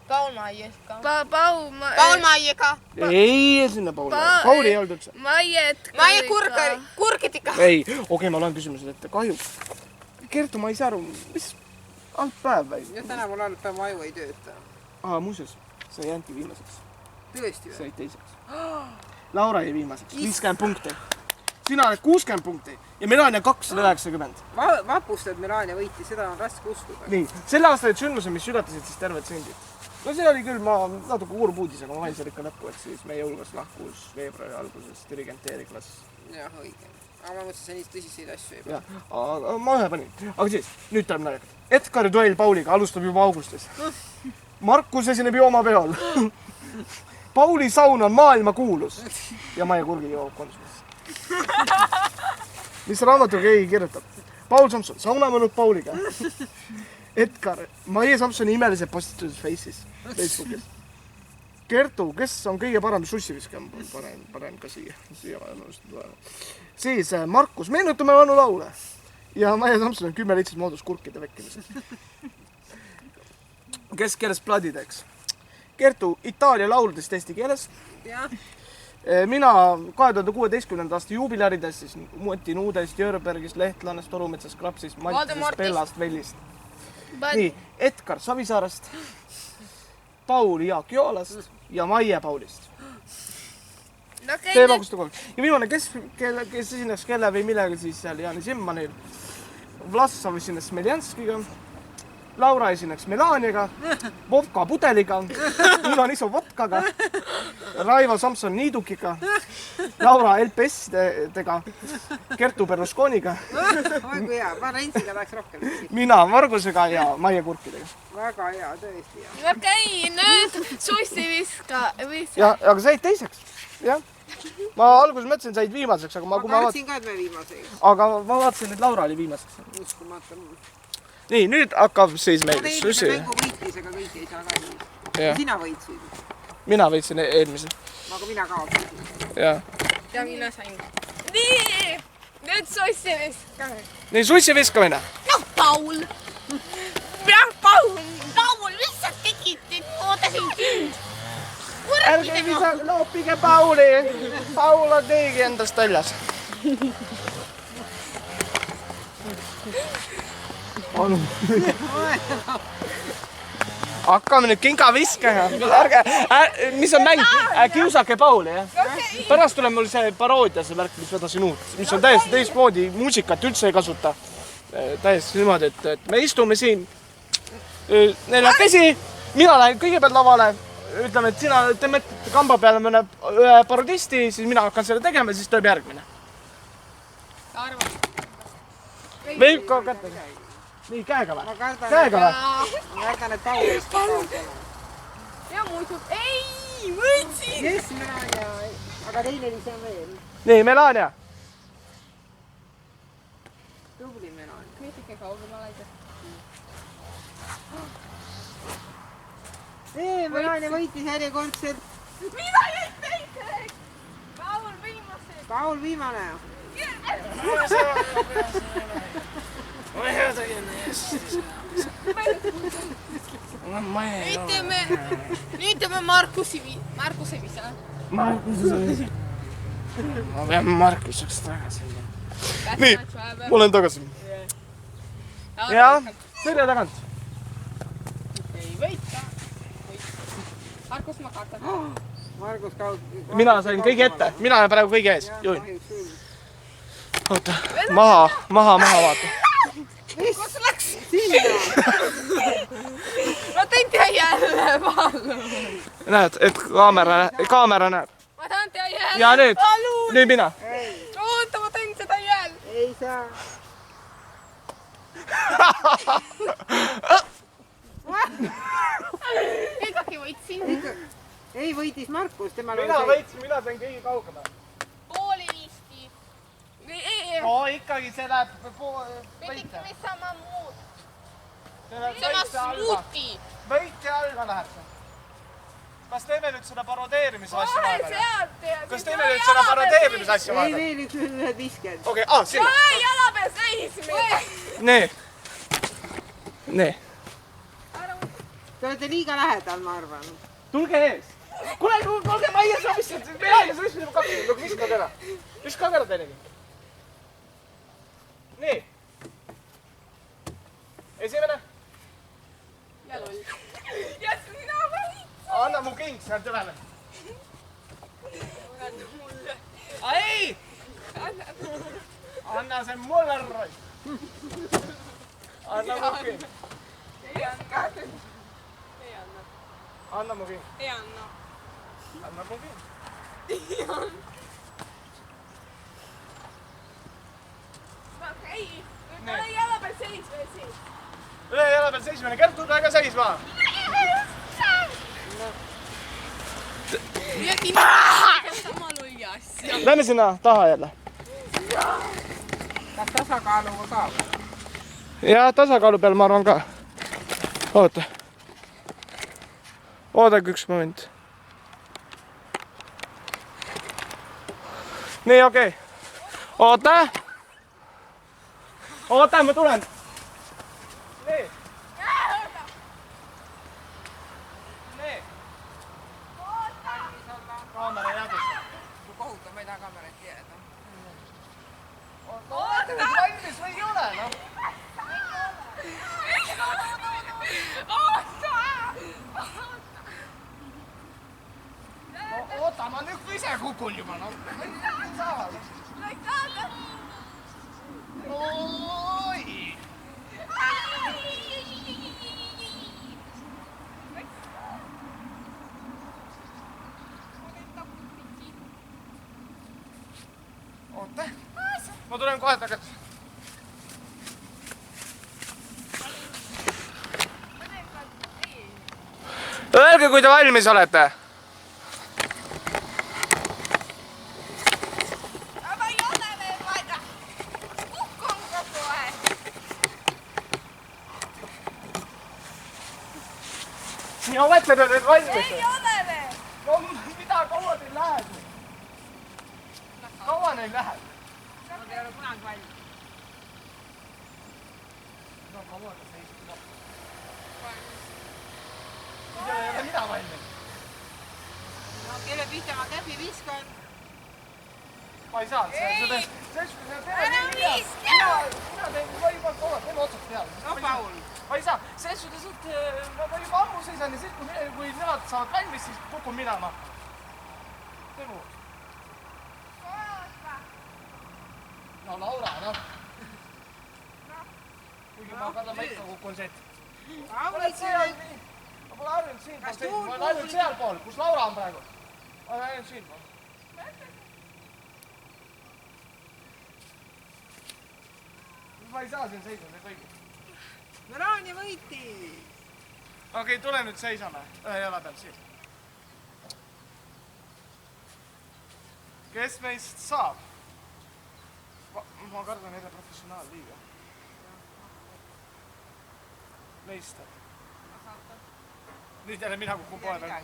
[SPEAKER 4] Paul Maieka.
[SPEAKER 2] Paul
[SPEAKER 4] Maieka.
[SPEAKER 1] Ei, sinna Pauli ei olnud üldse.
[SPEAKER 2] Maie
[SPEAKER 4] Kurkitika.
[SPEAKER 1] Ei, okei, ma loen küsimused ette. Kahjuks. Kertu, ma ei saa aru, mis alt päev või?
[SPEAKER 3] Ja täna mul ainult päeva aju ei tööta.
[SPEAKER 1] Muuseas, sa jäänti viimaseks.
[SPEAKER 3] Tõesti
[SPEAKER 1] Sa
[SPEAKER 3] või?
[SPEAKER 1] jäid teiseks. Laura jäi viimaseks. 50 punkti. Sina oled 60 punkti ja Melania 290.
[SPEAKER 3] Vapustad Melania võiti, seda on raske uskuda.
[SPEAKER 1] Nii, selle aasta olid sündmused, mis ületasid siis tervet sündit. No see oli küll, ma natuke kurb uudis, aga ma vain seal ikka lõppu, et siis meie hulgas lahkus veebruari alguses dirigent Eeriklas.
[SPEAKER 3] Jah, õige. Aga ma mõtlesin, see nii tõsiseid asju ei
[SPEAKER 1] Jah, aga ma ühe panin. Aga siis, nüüd tuleb naljakad. Edgar duell Pauliga alustab juba augustis. Markus esineb joomapeol. Pauli saun on maailma kuulus. Ja Maie Kurgi joob konsumis. Mis raamatuga keegi kirjutab? Paul Samson, saunamõnud Pauliga. Edgar, Maie Samsoni imelised postitused Facebookis. Kertu, kes on kõige parem sussiviskam? Panen ka siia. Siis Markus, meenutame vanu laule. Ja Maie Samson on 10 lihtsalt moodus kurkide vekkimisest. Kes keeles plaadi teeks? Kertu, Itaalia lauludest eesti keeles.
[SPEAKER 3] Jah.
[SPEAKER 1] Mina 2016. aasta juubilarides, siis Muti Nuudest, Jörbergist, Lehtlanest, Torumetsast, Krapsist, Maltisest, Bellast, Vellist. Nii, Edgar Savisaarest, Paul Jaak Joolast ja Maie Paulist. Teema kustu kogu. Ja viimane, kes esines kelle või millega siis seal Jaani Simmanil. Vlassov esines Smeljanskiga, Laura esines Melaniaga, Vovka pudeliga, Uno Niso vodkaga, Raivo Samson niidukiga, Laura LPS-dega, Kertu Berlusconiga,
[SPEAKER 3] Oi kui hea, ma Rentsiga tahaks rohkem.
[SPEAKER 1] mina Margusega ja Maie Kurkidega.
[SPEAKER 3] Väga hea, tõesti hea.
[SPEAKER 2] Okei, nüüd sussi viska.
[SPEAKER 1] Ja, aga said teiseks, jah. Ma alguses mõtlesin, said viimaseks, aga
[SPEAKER 3] Ma kartsin ka, et me viimaseks.
[SPEAKER 1] Aga ma vaatasin, et Laura oli viimaseks.
[SPEAKER 3] Uskumata.
[SPEAKER 1] Nii, nüüd hakkab siis meil sussi.
[SPEAKER 3] Mängu võitis, aga kõik ei saa ka nii.
[SPEAKER 1] Jah.
[SPEAKER 3] Sina võitsid.
[SPEAKER 1] Mina võitsin eelmise.
[SPEAKER 3] Aga mina kaotasin.
[SPEAKER 1] Jah.
[SPEAKER 2] Ja mina sain. Nii, nüüd sussi viskame.
[SPEAKER 1] Nii, sussi viskamine.
[SPEAKER 4] No Paul.
[SPEAKER 2] Jah, Paul.
[SPEAKER 4] Paul, mis sa tegid? Ootasin sind.
[SPEAKER 1] Ärge visa, loopige Pauli. Paul on teegi endast väljas. Hakkame nüüd kinga viskama. Ärge, mis on mäng? Kiusake Pauli, jah? Pärast tuleb mul see paroodia, see värk, mis vedasin uut. Mis on täiesti teistmoodi, muusikat üldse ei kasuta. Täiesti niimoodi, et me istume siin neljakesi. Mina lähen kõigepealt lavale. Ütleme, et sina teeme kamba peale mõne parodisti, siis mina hakkan selle tegema, siis tuleb järgmine. Võib ka kättega. Nii, käega või? Käega või?
[SPEAKER 3] Ma kardan, et Paul vist kaotada.
[SPEAKER 2] Ja muidu, ei, võitsin.
[SPEAKER 3] Yes, Melania. Aga teine oli see veel.
[SPEAKER 1] Nii, Melania.
[SPEAKER 3] Tubli Melania.
[SPEAKER 2] Mietike kaugema laidest.
[SPEAKER 3] Melania võitis järjekordselt.
[SPEAKER 2] Mida jäid teiseks? Paul viimaseks.
[SPEAKER 3] Paul viimane.
[SPEAKER 4] Nüüd teeme Markuse visa.
[SPEAKER 1] Ma pean Markuseks tagasi. Nii, ma olen tagasi. Jah, selja tagant.
[SPEAKER 2] Ei võita. Markus, ma kardan.
[SPEAKER 3] Margus kaotas.
[SPEAKER 1] Mina sain kõige ette. Mina olen praegu kõige ees. Juhin. Oota, maha vaata.
[SPEAKER 2] Kus läks?
[SPEAKER 3] Sinna.
[SPEAKER 2] Ma tõin teie jälle palun.
[SPEAKER 1] Näed, et kaamera näeb.
[SPEAKER 2] Ma tahan teie jälle.
[SPEAKER 1] Ja nüüd mina.
[SPEAKER 2] Oota, ma tõin seda jälle.
[SPEAKER 3] Ei saa.
[SPEAKER 4] Ikkagi võitsin.
[SPEAKER 3] Ei võitis Markus, temal
[SPEAKER 1] Mina võitsin, mina sain kõige kaugema.
[SPEAKER 4] Pooli viiski.
[SPEAKER 1] Ikkagi see läheb
[SPEAKER 4] Pidike mis sama muud.
[SPEAKER 1] Sama
[SPEAKER 4] Sama smuuti.
[SPEAKER 1] Võitja alga läheb see. Kas teeme nüüd seda parodeerimise asja vahepeal? Kas teeme nüüd seda parodeerimise asja
[SPEAKER 3] Ei
[SPEAKER 1] vahepeal?
[SPEAKER 3] veel üks visked.
[SPEAKER 1] Okei, sinna.
[SPEAKER 2] Jala peal seismine.
[SPEAKER 1] Nii. Nii.
[SPEAKER 3] Te olete liiga lähedal, ma arvan.
[SPEAKER 1] Tulge ees. Kuule, ma ei saa vist. Me ajas võistleme kaks. Lugge, viskad ära. Viskad ära teinegi. Nii. Esimene.
[SPEAKER 2] Ja sina valid.
[SPEAKER 1] Anna mu king sealt ülele. Ei! Anna see mulle roi. Anna mu king.
[SPEAKER 2] Ei anna.
[SPEAKER 1] Anna mu king.
[SPEAKER 4] Ei anna.
[SPEAKER 1] Anna mu king.
[SPEAKER 4] Ei anna.
[SPEAKER 2] Ei, nüüd ole jala peal seisma siis.
[SPEAKER 1] Üle jala peal seismine. Kertu, tule ka seisma.
[SPEAKER 4] Ja kindlasti sama lolli asja.
[SPEAKER 1] Lähme sinna taha jälle.
[SPEAKER 3] Kas tasakaaluga ka või?
[SPEAKER 1] Ja tasakaalu peal ma arvan ka. Oota. Oodake üks moment. Nii, okei. Oota. Oota, ma tulen. Nii. Nii. Kaamera jäädus.
[SPEAKER 3] Kui kohuta, ma ei taha kamerat jääda.
[SPEAKER 1] Oota, valmis või ei ole, noh? Oota, ma nüüd ise kukun juba, noh. Ei saa. Oi! Oota. Ma tulen kohe tagasi. Öelge, kui te valmis olete.
[SPEAKER 2] Aga ei ole veel vaja. Kukun kogu aeg.
[SPEAKER 1] Nii olete te nüüd valmis?
[SPEAKER 2] Ei ole veel.
[SPEAKER 1] No mida, kaua teil läheb? Kaua neil läheb?
[SPEAKER 3] Nad ei ole kunagi valmis.
[SPEAKER 1] No kaua te seisite? Ei ole mida valmis?
[SPEAKER 3] No kelle pihta ma käpi viskan?
[SPEAKER 1] Ma ei saa, seda
[SPEAKER 2] Ära viska!
[SPEAKER 1] Mina teen juba kaua, teeme otsast peale.
[SPEAKER 3] No Paul.
[SPEAKER 1] Ma ei saa, selles suhtes, et ma juba ammu seisan ja siis, kui nemad saavad valmis, siis kukun minema. Temu. No Laura, noh. Kuigi ma kardan, ma ikka kukun siit. Ma pole harjunud siin pool seisma, ma olen ainult seal pool, kus Laura on praegu. Ma olen ainult siin pool. Ma ei saa siin seisma, see kõigil.
[SPEAKER 3] Melania võiti.
[SPEAKER 1] Okei, tule nüüd seisame. Ühe jala peal siin. Kes meist saab? Ma kardan jälle professionaal liiga. Meister. Nüüd jälle mina kukun poole peal.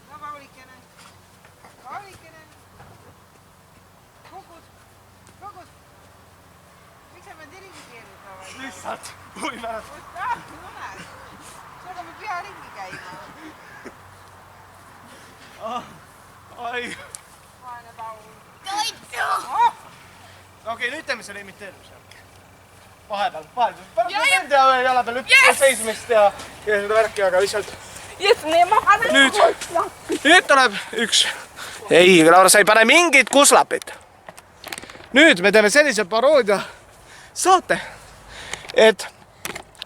[SPEAKER 3] No Paulikene. Paulikene. Kukud. Kukud. Miks sa pead ringi keerutama?
[SPEAKER 1] Lihtsalt. Huvi pärast.
[SPEAKER 3] Sellega peab pea ringi käima.
[SPEAKER 1] Ai.
[SPEAKER 3] Vaene Paul.
[SPEAKER 1] Okei, nüüd teeme selle imiteerimise. Vahepeal. Pärast ei tea ühe jala peal seismist ja seda värki, aga lihtsalt. Nüüd tuleb üks. Ei, Laura, sa ei pane mingit kuslapit. Nüüd me teeme sellise paroodia saate, et...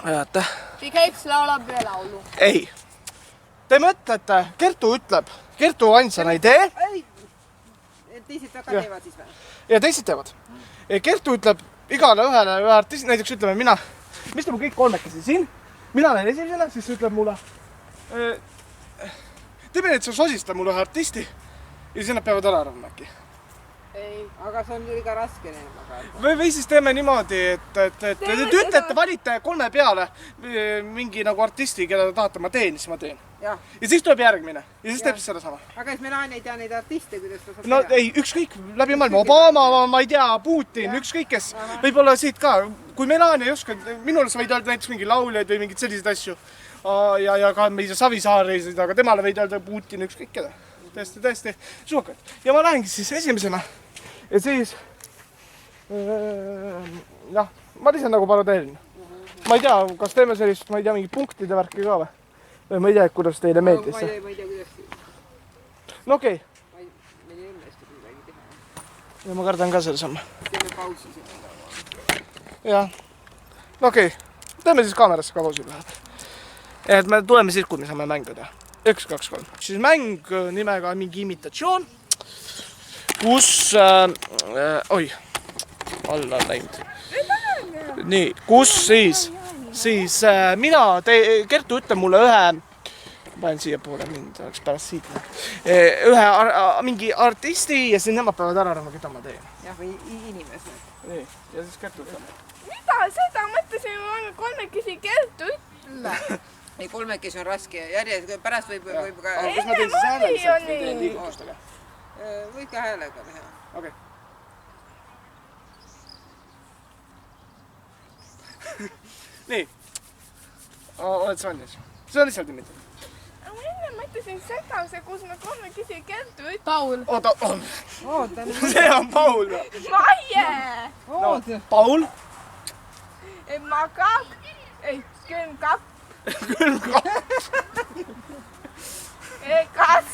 [SPEAKER 1] Ajata.
[SPEAKER 2] Pigeits laulab ühe laulu.
[SPEAKER 1] Ei. Te mõtlete, Kertu ainsana ei tee.
[SPEAKER 3] Ei. Teised väga teevad siis või?
[SPEAKER 1] Ja teised teevad. Kertu ütleb igale ühele ühe artisti, näiteks ütleme mina, me istume kõik kolmekesi siin, mina olen esimesena, siis ütleb mulle, teeme nüüd, sa sosista mulle ühe artisti ja siis nad peavad ära arvama äkki.
[SPEAKER 3] ei, aga see on liiga raske neil.
[SPEAKER 1] Või siis teeme niimoodi, et te ütlete, valite 3 peale mingi nagu artisti, keda te tahate, ma teen, siis ma teen.
[SPEAKER 3] Ja
[SPEAKER 1] siis tuleb järgmine ja siis teeb seda sama.
[SPEAKER 3] Aga siis Melania ei tea neid artiste, kuidas ta saab
[SPEAKER 1] no ei, ükskõik, läbi maailma, Obama, ma ei tea, Putin, ükskõik kes. Võib-olla siit ka, kui Melania ei oska, minule sa võid öelda näiteks mingi lauljaid või mingeid selliseid asju. Ja ka me ei saa Savisaar ei saa, aga temale võid öelda Putin, ükskõik keda. Tõesti, suvakalt. Ja ma lähengi siis esimesena. Ja siis, jah, ma lihtsalt nagu parodeerin. Ma ei tea, kas teeme sellist, ma ei tea, mingi punktide värki ka või? Või ma ei tea, kuidas teile meeldis.
[SPEAKER 3] Ma ei tea, kuidas.
[SPEAKER 1] No okei.
[SPEAKER 3] Meil ei õnnestu midagi teha.
[SPEAKER 1] Ja ma kardan ka selle samme.
[SPEAKER 3] Teeme pausi selle.
[SPEAKER 1] Jah. No okei. Teeme siis kaamerasse ka pausi läheb. Et me tuleme siis, kui me saame mängu teha. 1, 2, 3. Siis mäng nimega mingi imitatsioon. Kus, alla läinud. Nii, kus siis mina, Kertu ütleb mulle ühe, panen siia poole mind, oleks pärast siit. Ühe mingi artisti ja siis nemad peavad ära arvama, keda ma teen.
[SPEAKER 3] Jah, või inimesed.
[SPEAKER 1] Nii, ja siis Kertu ütleb.
[SPEAKER 2] Mida? Seda mõtlesin, ma olen 3 Kertu ütle.
[SPEAKER 3] Ei, 3 on raske järjest, pärast võib ka...
[SPEAKER 1] Kas ma teen siis hääleliselt või teen liigutustega?
[SPEAKER 3] Võid ka häälega teha.
[SPEAKER 1] Okei. Nii. Oled sa valmis? See on lihtsalt imitada.
[SPEAKER 2] Ma enne mõtlesin seda, kus me 3 Kertu ütle.
[SPEAKER 3] Paul.
[SPEAKER 1] Oota.
[SPEAKER 3] Oota.
[SPEAKER 1] See on Paul.
[SPEAKER 2] Maie!
[SPEAKER 3] Oota.
[SPEAKER 1] Paul.
[SPEAKER 2] Magab. Ei, külmkapp. Kas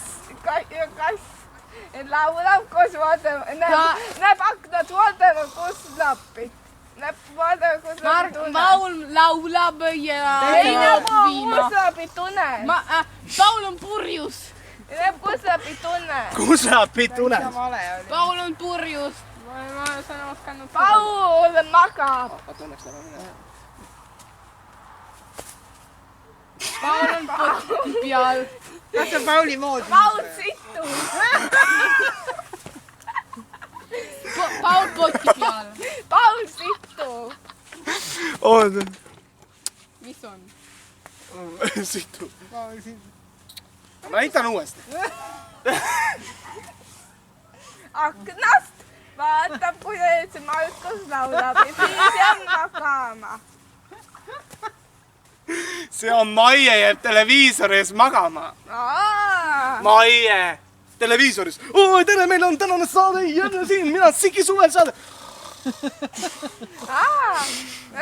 [SPEAKER 2] laulab koos vaatama, näeb aknad vaatama koos lapid. Näeb vaatama koos lapid tunne.
[SPEAKER 5] Paul laulab ja...
[SPEAKER 2] Ei näeb koos lapid tunne.
[SPEAKER 5] Paul on purjus.
[SPEAKER 2] Näeb koos lapid tunne.
[SPEAKER 1] Kus lapid tunne?
[SPEAKER 5] Paul on purjus. Ma olen osanud...
[SPEAKER 2] Paul magab.
[SPEAKER 1] Oota, õnneks lähe mine.
[SPEAKER 5] Paul on poti peal.
[SPEAKER 3] Kas see on Pauli moodi?
[SPEAKER 2] Paul sittu.
[SPEAKER 5] Paul poti peal.
[SPEAKER 2] Paul sittu.
[SPEAKER 1] Oota.
[SPEAKER 5] Mis on?
[SPEAKER 1] Sittu. Ma näitan uuesti.
[SPEAKER 2] Aknast vaatab, kuidas Markus laulab ja siis jääb magama.
[SPEAKER 1] See on Maie jääb televiisori ees magama. Maie televiisoris. Tere, meil on tänane saade jälle siin. Mina Siki suvel saade.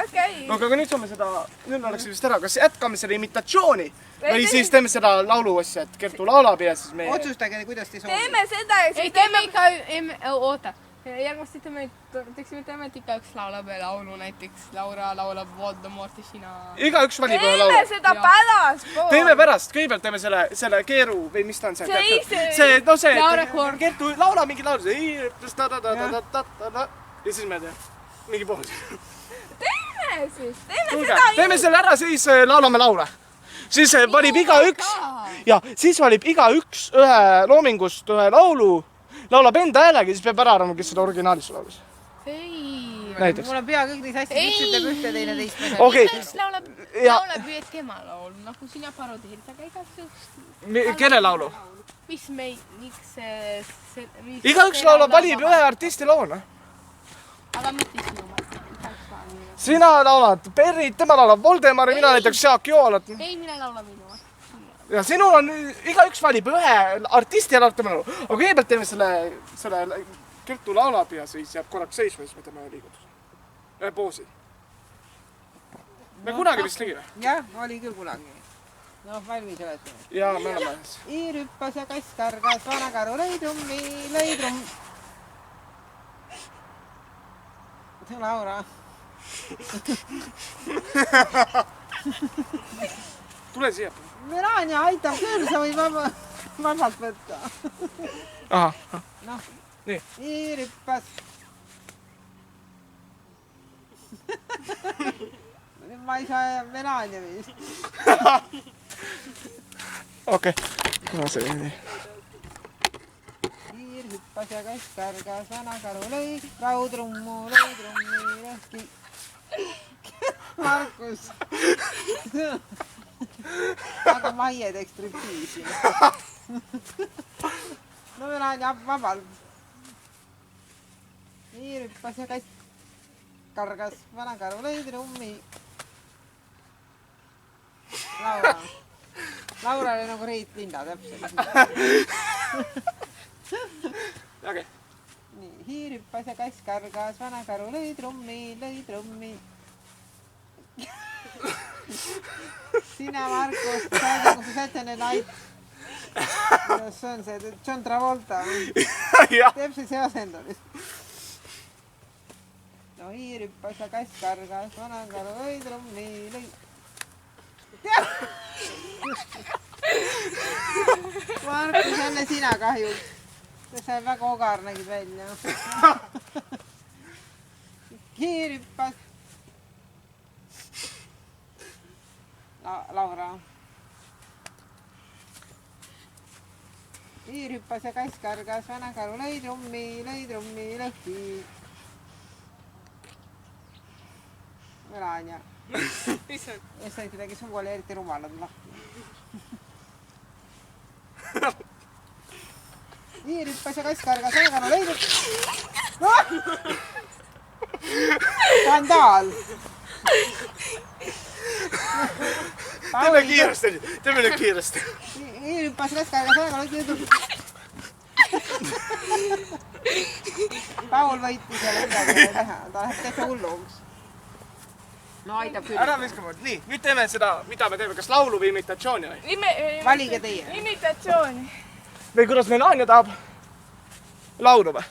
[SPEAKER 2] Okei.
[SPEAKER 1] No aga nüüd saame seda, nüüd oleks vist ära. Kas jätkame selle imitatsiooni? Või siis teeme seda laulu asja, et Kertu laulab ja siis me...
[SPEAKER 3] Otsustage, kuidas te soovite.
[SPEAKER 2] Teeme seda ja
[SPEAKER 5] Ei,
[SPEAKER 2] siis
[SPEAKER 5] teeme ikka... Oota. Järgmast teeme et ikka üks laulab laulu, näiteks Laura laulab Voldemorti sina.
[SPEAKER 1] Igaüks valib ühe laulu.
[SPEAKER 2] teeme seda pärast pool.
[SPEAKER 1] Teeme pärast, kõigepealt teeme selle keeru või mis ta on see?
[SPEAKER 2] See
[SPEAKER 5] Laura Kord.
[SPEAKER 1] Kertu laula mingi laulu. Ja siis me teeme mingi pool.
[SPEAKER 2] Teeme siis, teeme seda.
[SPEAKER 1] Teeme selle ära, siis laulame laule. Siis valib igaüks ja siis valib igaüks ühe loomingust ühe laulu. Laulab enda häälega, siis peab ära arvama, kes seda originaalis laulis.
[SPEAKER 5] Ei.
[SPEAKER 1] Näiteks.
[SPEAKER 3] Mul on pea kõik nii sassi, üks ütleb ühte, teine teist.
[SPEAKER 1] Okei.
[SPEAKER 5] Igaüks laulab ju tema laulu, nagu sina parodeerid, aga igaüks üks...
[SPEAKER 1] Kelle laulu?
[SPEAKER 5] Mis miks see...
[SPEAKER 1] Igaüks laulab, valib ühe artisti laulu.
[SPEAKER 5] Aga mitte sinu mõte.
[SPEAKER 1] Sina laulad Perrit, tema laulab Voldemari, mina näiteks Jaak Joolat.
[SPEAKER 5] Ei, mina laulan minu.
[SPEAKER 1] Ja sinul on, igaüks valib ühe artisti ja laulab tema laulu. Aga kõigepealt teeme selle Kertu laulab ja siis jääb korraks seisma, siis me teeme liigutuse. Ühe poosi. Me kunagi vist tegime.
[SPEAKER 3] Jah, oli küll kunagi. Noh, valmis olete.
[SPEAKER 1] Ja me oleme ühes.
[SPEAKER 3] Iir hüppas ja kass kargas, vanakaru lõi trumm. Laura.
[SPEAKER 1] Tule siia.
[SPEAKER 3] Melania aitab küll, sa võid vabalt võtta.
[SPEAKER 1] Aha.
[SPEAKER 3] Noh,
[SPEAKER 1] nii.
[SPEAKER 3] Iir hüppas. Ma ei saa Melania vist.
[SPEAKER 1] Okei. No see oli nii.
[SPEAKER 3] hüppas ja kass kargas, vanakaru lõi trummi, lõhki. Markus. Aga Maie teeks striptiisi. No me lähen jah vabalt. Hiir hüppas ja kass kargas, vanakaru lõi trummi. Laura oli nagu Reit Linda täpselt.
[SPEAKER 1] Jage.
[SPEAKER 3] Nii, hiir hüppas ja kass kargas, vanakaru lõi trummi. Sina, Markus, nagu sa saad need lait. Kuidas see on see? John Travolta. Täpselt see asendamist. No hiir hüppas ja kass kargas, vanakaru lõi trummi. Markus, jälle sina kahjuks. See sai väga ogar nägid välja. Hiir hüppas. Laura. Hiir hüppas ja kass kargas, vanakaru lõi trummi, lõhki. Melania. Ja sai kuidagi suu oli eriti rumalad lahti. Hiir hüppas ja kass kargas, vanakaru lõi trummi. Skandaal.
[SPEAKER 1] Teeme nüüd kiiresti.
[SPEAKER 3] Hiir hüppas kass kargas, vanakaru lõi trummi. Paul võitis jälle midagi teha, ta läheb täitsa hulluks. No aitab küll.
[SPEAKER 1] Ära viska muud. Nii, nüüd teeme seda, mida me teeme, kas laulu või imitatsiooni või?
[SPEAKER 3] Valige teie.
[SPEAKER 2] Imitatsiooni.
[SPEAKER 1] Või kuidas Melania tahab? Laulu või?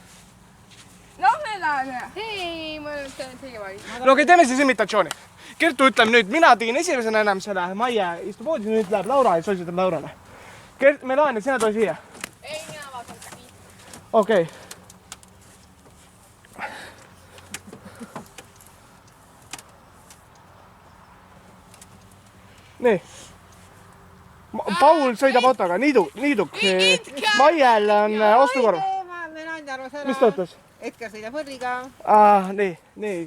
[SPEAKER 2] No Melania.
[SPEAKER 5] Ei, ma nüüd teie valik.
[SPEAKER 1] No okei, teeme siis imitatsiooni. Kertu ütleb nüüd, mina tegin esimesena enam selle, Maie istub voodis, nüüd läheb Laura ja soositab Laurale. Melania, sina tule siia.
[SPEAKER 5] Ei, mina vaatan käi.
[SPEAKER 1] Okei. Nii. Paul sõidab autoga, niiduk. Maiel on ostukorv. Mis ta ütles?
[SPEAKER 3] Edgar sõidab võrriga.
[SPEAKER 1] Nii.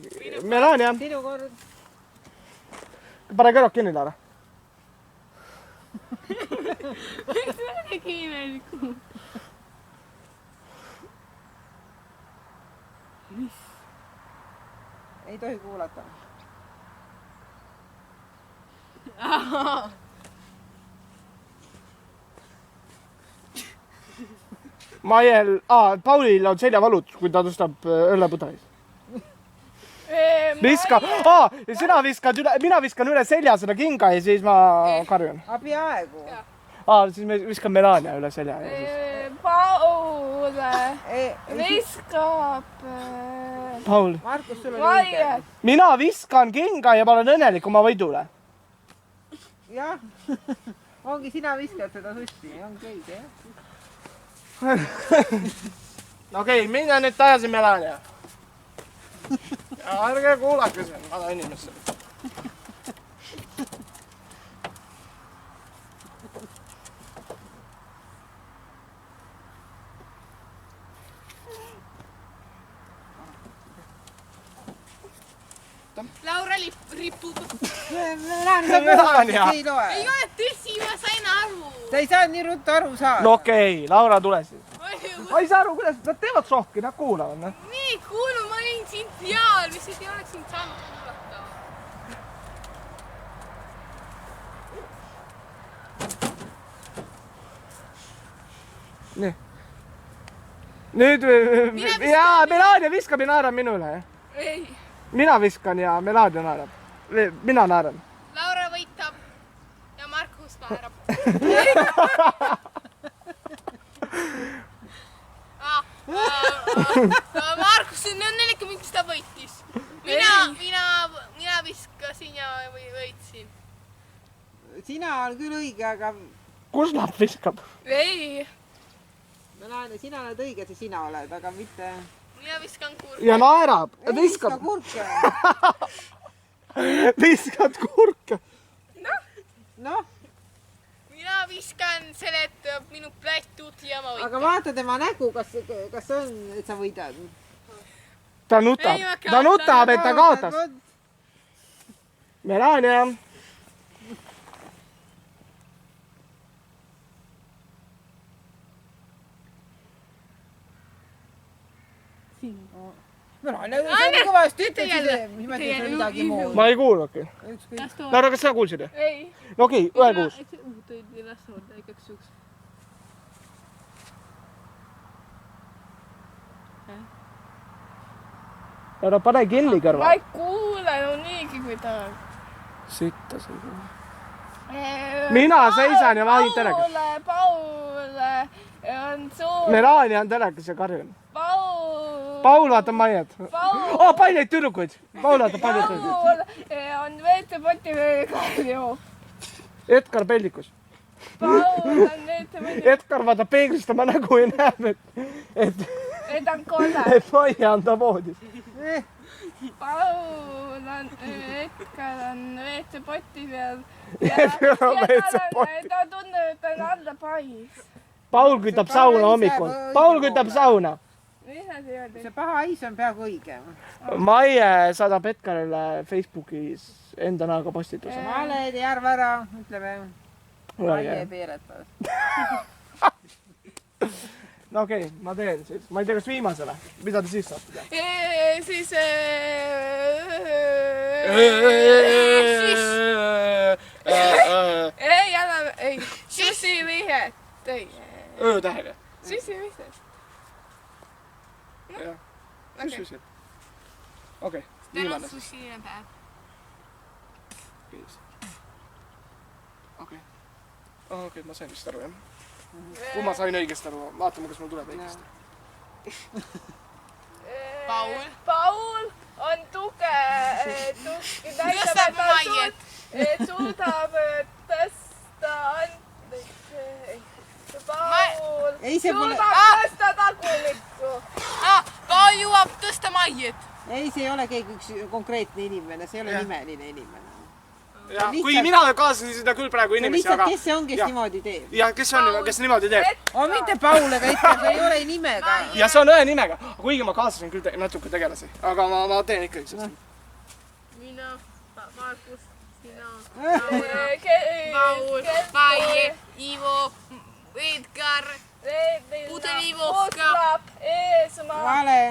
[SPEAKER 1] Melania.
[SPEAKER 3] Sinu kord.
[SPEAKER 1] Pane kõrvad kinni, Laura.
[SPEAKER 5] Miks see on nii imelikku?
[SPEAKER 3] Ei tohi kuulata.
[SPEAKER 1] Maiel, Paulil on seljavalud, kui ta tõstab õllepudelis. Viska, sina viskad üle, mina viskan üle selja seda kinga ja siis ma karjun.
[SPEAKER 3] Peaaegu.
[SPEAKER 1] Siis me viskan Melania üle selja.
[SPEAKER 2] Paul viskab.
[SPEAKER 1] Paul.
[SPEAKER 3] Markus, sul oli
[SPEAKER 2] Maie.
[SPEAKER 1] Mina viskan kinga ja ma olen õnnelik oma võidule.
[SPEAKER 3] Jah, ongi sina viskad seda sussi, ongi õige, jah.
[SPEAKER 1] Okei, mine nüüd tagasi Melania. Ärge kuulake siin, vana inimesse.
[SPEAKER 5] Laura ripub.
[SPEAKER 1] Melania.
[SPEAKER 3] Ei loe.
[SPEAKER 5] Ei ole tõsi, ma sain aru.
[SPEAKER 3] Ta ei saa nii ruttu aru saada.
[SPEAKER 1] No okei, Laura, tule siis. Ma ei saa aru, kuidas nad teevad sohki, nad kuulavad.
[SPEAKER 5] Nii, kuulu, ma olin siin peal, mis ei oleks sind saanud kuulata.
[SPEAKER 1] Nii. Nüüd, Melania viskab ja naerab minu üle, jah?
[SPEAKER 5] Ei.
[SPEAKER 1] Mina viskan ja Melania naerab. Mina naeran.
[SPEAKER 5] Laura võitab ja Markus naerab. Markus on õnnelik, miks ta võitis. Mina viskasin ja võitsin.
[SPEAKER 3] Sina on küll õige, aga...
[SPEAKER 1] Kus nad viskab?
[SPEAKER 5] Ei.
[SPEAKER 3] Sina oled õige, et sina oled, aga mitte...
[SPEAKER 5] Mina viskan kurke.
[SPEAKER 1] Ja naerab.
[SPEAKER 3] Ei viska kurke.
[SPEAKER 1] Viskad kurke.
[SPEAKER 3] Noh.
[SPEAKER 5] Mina viskan seletab minu plätud ja ma võitan.
[SPEAKER 3] aga vaata tema nägu, kas on, et sa võidad?
[SPEAKER 1] Ta nutab, et ta kaotas. Melania.
[SPEAKER 3] kõvasti ütled, midagi muud.
[SPEAKER 1] Ma ei kuulnudki. Laura, kas sa kuulsid?
[SPEAKER 2] Ei.
[SPEAKER 1] Okei, ühe kuus. Laura, pane kinni kõrva.
[SPEAKER 2] Ma ei kuule no niigi midagi.
[SPEAKER 1] Sitta see kuule. Mina seisan ja vahin telekas.
[SPEAKER 2] Paul on suur.
[SPEAKER 1] Melania on telekas ja karjun. Paul vaatab Maiet. Palju neid tüdrukuid. Paul vaatab palju tüdrukuid.
[SPEAKER 2] Paul on veetepoti karju.
[SPEAKER 1] Edgar peldikus.
[SPEAKER 2] Paul on veetepoti.
[SPEAKER 1] Edgar vaatab peeglist oma nägu ja näeb, et
[SPEAKER 2] on kolle.
[SPEAKER 1] Et Maia on ta voodis.
[SPEAKER 2] Paul on, Edgar on veetepoti peal.
[SPEAKER 1] Ta
[SPEAKER 2] tunneb, et ta on alla pais.
[SPEAKER 1] Paul kütab sauna hommikul. Paul kütab sauna.
[SPEAKER 3] See paha hais on peaaegu õige.
[SPEAKER 1] Maie saadab Edgarile Facebookis enda näoga postituse.
[SPEAKER 3] Valed ja arva ära, ütleme. Maie peeretas.
[SPEAKER 1] No okei, ma teen siis. Ma ei tea, kas viimasele. Mida te siis saate teha?
[SPEAKER 2] Siis... Ei. Süsivihet.
[SPEAKER 1] Öötähega.
[SPEAKER 2] Süsivihet.
[SPEAKER 1] Jah. Süsivihet. Okei, viimane.
[SPEAKER 5] Susiline päev.
[SPEAKER 1] Okei, ma sain vist aru, jah. Kui ma sain õigesti aru, vaatame, kas mul tuleb õigesti.
[SPEAKER 2] Paul on
[SPEAKER 5] Tõstab Maiet.
[SPEAKER 2] Suudab tõsta Paul suudab tõsta tagulikku.
[SPEAKER 5] Paul jõuab tõsta Maiet.
[SPEAKER 3] Ei, see ei ole keegi üks konkreetne inimene, see ei ole nimeline inimene.
[SPEAKER 1] Ja, kui mina kaasasin seda küll praegu inimesi, aga...
[SPEAKER 3] Kes see on, kes niimoodi teeb?
[SPEAKER 1] Ja, kes niimoodi teeb?
[SPEAKER 3] Mitte Paul ega Edgar, see ei ole nimega.
[SPEAKER 1] Ja see on ühe nimega. Kuigi ma kaasasin küll natuke tegelasi. Aga ma teen ikkagi seda.
[SPEAKER 5] Mina, Markus, sina,
[SPEAKER 2] Paul,
[SPEAKER 5] Maie, Ivo, Edgar, Pudelivovka.
[SPEAKER 2] Eesmaa.
[SPEAKER 3] Vale.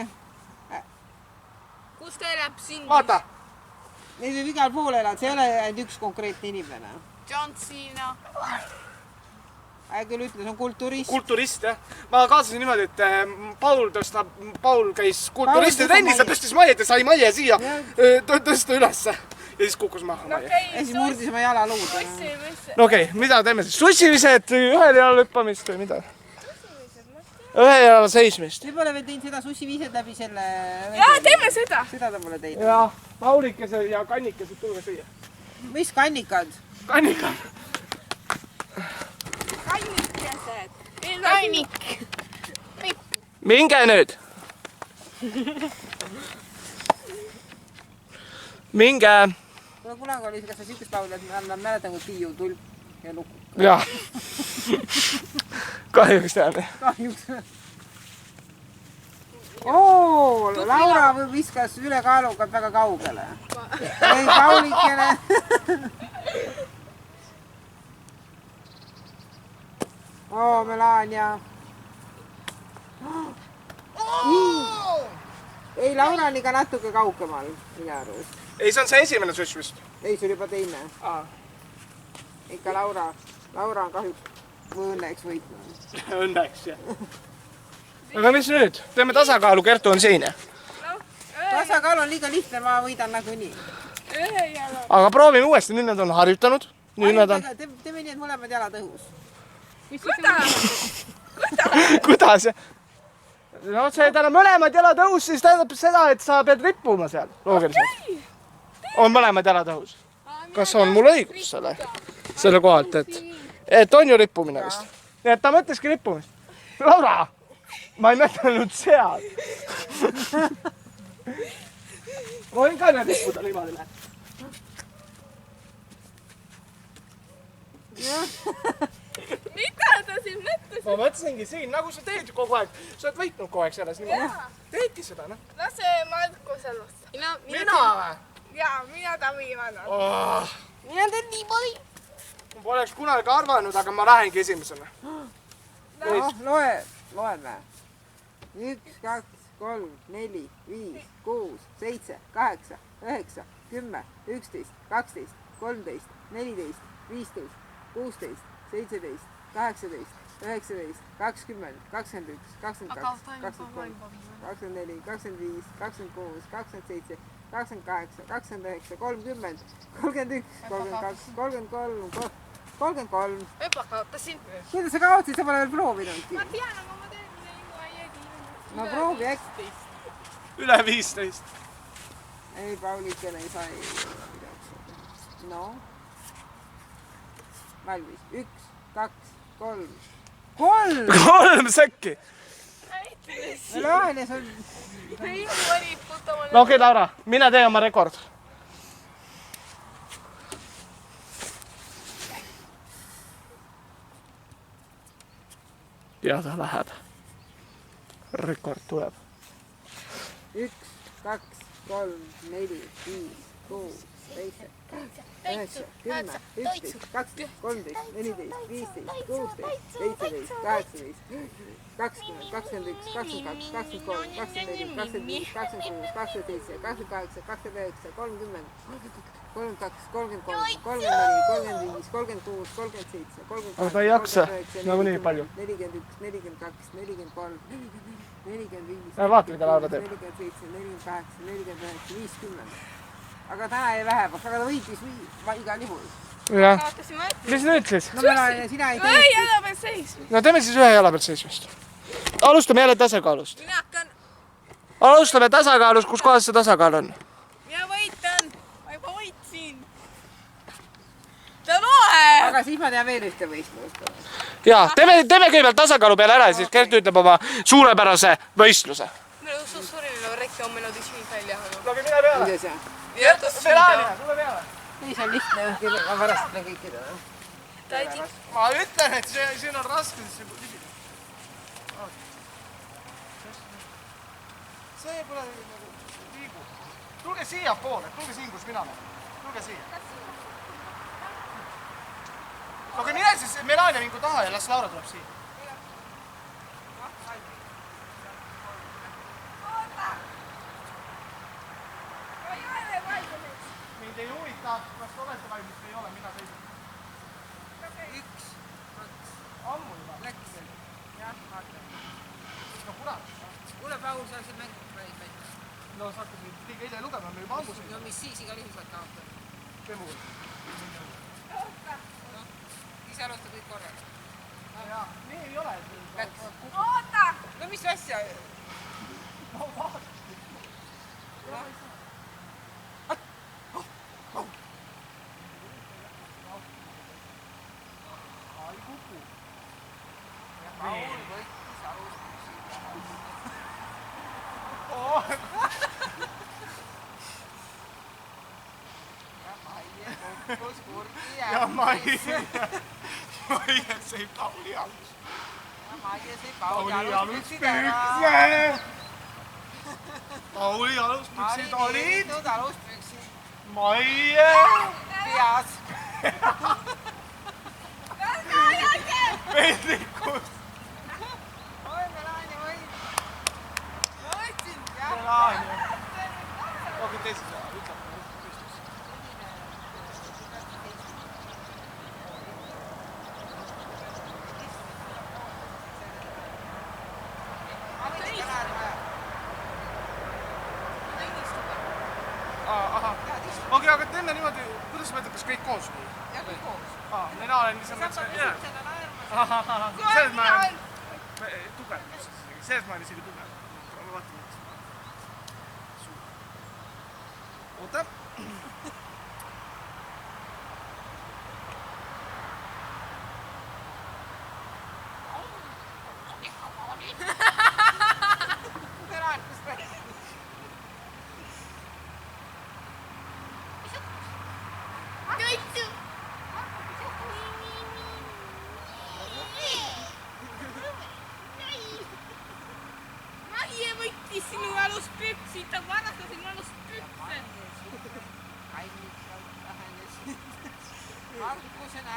[SPEAKER 5] Kus ta elab siin?
[SPEAKER 1] Vaata!
[SPEAKER 3] Neid võib igal pool elada, see ei ole ainult üks konkreetne inimene.
[SPEAKER 5] John Cena.
[SPEAKER 3] Küll ütle, see on kulturist.
[SPEAKER 1] Kulturist, jah. Ma kaasasin niimoodi, et Paul käis kulturisti trennis ja tõstis Maiet ja sai Maie siia tõsta ülesse. Ja siis kukkus maha Maie.
[SPEAKER 3] Ja siis murdis oma jalaluud.
[SPEAKER 1] No okei, mida teeme siis? Sussivised, ühel jalal hüppamist või mida? Ühe jalal seismist.
[SPEAKER 3] Te pole veel teinud seda sussiviised läbi selle...
[SPEAKER 2] Jaa, teeme seda!
[SPEAKER 3] Seda ta pole teinud.
[SPEAKER 1] Ja Paulikesed ja kannikesed tulge siia.
[SPEAKER 3] Mis kannikad?
[SPEAKER 1] Kannikad.
[SPEAKER 2] Kannikesed.
[SPEAKER 5] Kannik.
[SPEAKER 1] Minge nüüd. Minge.
[SPEAKER 3] Kunagi oli kas see sihukest laulu, et ma mäletan, kui Tiiu tulp ja lukku.
[SPEAKER 1] Jah. Kahjuks teame.
[SPEAKER 3] Kahjuks. Laura viskas ülekaaluga väga kaugele. Ei, Paulikene. Melania. Ei, Laura on ikka natuke kaugemal, minu arust.
[SPEAKER 1] Ei, see on see esimene suss vist.
[SPEAKER 3] Ei, see oli juba teine. Ikka Laura on kahjuks õnneks võitnud.
[SPEAKER 1] Õnneks, jah. Aga mis nüüd? Teeme tasakaalu, Kertu on siin.
[SPEAKER 3] Tasakaal on liiga lihtne, ma võidan nagunii.
[SPEAKER 1] Aga proovime uuesti, nüüd nad on harjutanud.
[SPEAKER 3] Teeme nii, et mõlemad jalad õhus.
[SPEAKER 1] Kuidas? No see tähendab mõlemad jalad õhus, siis tähendab seda, et sa pead rippuma seal. Loogiliselt. On mõlemad jalad õhus. Kas on mul õigus selle kohalt, et on ju rippumine vist? Nii et ta mõtleski rippumist. Laura! Ma ei mõtelnud seal. Ma võin ka need rippuda niimoodi, näed.
[SPEAKER 5] siin mõtlesin.
[SPEAKER 1] Ma mõtlesingi siin, nagu sa teed ju kogu aeg. Sa oled võitnud kogu aeg selles niimoodi. Teedki seda, noh.
[SPEAKER 2] Lase Markus alustada.
[SPEAKER 1] Mina või?
[SPEAKER 2] Jaa, mina ta viimane.
[SPEAKER 4] Mina teen niimoodi.
[SPEAKER 1] Ma poleks kunagi arvanud, aga ma lähengi esimesena.
[SPEAKER 3] Loeme. 1, 2, 3, 4, 5, 6, 7, 8, 9, 10, 11, 12, 13, 14, 15, 16, 17, 18, 19, 20, 21, 22, 23, 24, 25, 26, 27, 28, 29, 30, 31, 32, 33, 33.
[SPEAKER 5] Epa kaotasin.
[SPEAKER 3] Kuidas sa kaotsid, sa pole veel proovinudki?
[SPEAKER 5] Ma tean, aga ma teen midagi.
[SPEAKER 3] No proovi äkki.
[SPEAKER 1] Üle 15.
[SPEAKER 3] Ei, Paulikene ei saa No. Valmis. 1, 2, 3. 3!
[SPEAKER 1] 3 sekki.
[SPEAKER 3] Lahenes on...
[SPEAKER 1] No okei, Laura, mine tee oma rekord. Ja ta läheb. Rekord tuleb.
[SPEAKER 3] 1, 2, 3, 4, 5, 6, 7, 8, 9, 10, 11, 12, 13, 14, 15, 16, 17, 18, 20, 21, 22, 23, 24, 25, 26, 27, 28, 29, 30, 32, 33, 34, 35, 36, 37, 38,
[SPEAKER 1] Aga ta ei jaksa nagunii palju.
[SPEAKER 3] 41, 42, 43, 45,
[SPEAKER 1] Vaata, mida Laura teeb.
[SPEAKER 3] 47, 48, 49, 50. Aga täna jäi vähemaks, aga ta võitis igal juhul.
[SPEAKER 1] Jah.
[SPEAKER 5] Kaotasin ma ette.
[SPEAKER 1] Mis nüüd siis?
[SPEAKER 3] No sina ei
[SPEAKER 5] Ei,
[SPEAKER 3] tee.
[SPEAKER 5] jala peal seisma.
[SPEAKER 1] No teeme siis ühe jala pealt seismist. Alustame jälle tasakaalust.
[SPEAKER 5] Mina hakkan.
[SPEAKER 1] Alustame tasakaalust, kus kohas see tasakaal on?
[SPEAKER 5] Mina võitan. Ma juba võitsin. Ta loe.
[SPEAKER 3] Aga siis ma tean veel ühte võistlust.
[SPEAKER 1] Jaa, teeme kõigepealt tasakaalu peale ära ja siis Gert ütleb oma suurepärase võistluse.
[SPEAKER 5] Minu suurile rekki on meil siin välja.
[SPEAKER 1] No mine peale.
[SPEAKER 3] Mis asja?
[SPEAKER 1] Melania, tule peale.
[SPEAKER 3] Ei, see on lihtne. Ma pärast ütlen kõikidele.
[SPEAKER 1] Ma ütlen, et siin on raske. See pole liigu. Tulge siia poole, tulge siin, kus mina olen. Tulge siia. Aga mine siis Melania mingu taha ja las Laura tuleb siia. Mind ei huvita, kas te olete valmis või ei ole, mina seisan.
[SPEAKER 3] 1, 2.
[SPEAKER 1] Ammu juba.
[SPEAKER 3] Läks. Jah, vaata.
[SPEAKER 1] No kurat.
[SPEAKER 3] Kuule, Paul, sa siin mängid praegu.
[SPEAKER 1] No sa hakkasid liiga eile lugema, me juba ammu seisan.
[SPEAKER 3] No mis siis, igal juhul saad kaotada.
[SPEAKER 1] Teeme uuesti.
[SPEAKER 3] Ise alustab kõik korraga.
[SPEAKER 1] Jaa, nii ei ole.
[SPEAKER 3] Läks.
[SPEAKER 2] Oota!
[SPEAKER 3] No mis asja?
[SPEAKER 1] No vaata. Ai kuku.
[SPEAKER 3] Paul võttis aluspüksi.
[SPEAKER 1] Ja Maies ei Pauli alus.
[SPEAKER 3] Maies ei
[SPEAKER 1] Pauli
[SPEAKER 3] Pauli
[SPEAKER 1] aluspükse. Pauli aluspüksid olid
[SPEAKER 3] aluspüksid.
[SPEAKER 1] Maie.
[SPEAKER 3] Peas.
[SPEAKER 1] Peetrikus.
[SPEAKER 3] Oi, Melania võit. Ma võtsin.
[SPEAKER 1] Melania. Okei, teised ütleb. Okei, aga teeme niimoodi, kuidas sa mõtled, kas kõik koos või?
[SPEAKER 3] Ja kõik koos.
[SPEAKER 1] Mina olen lihtsalt... Selles ma olen tugev. Selles ma olen isegi tugev. Ma vaatan nüüd. Oota.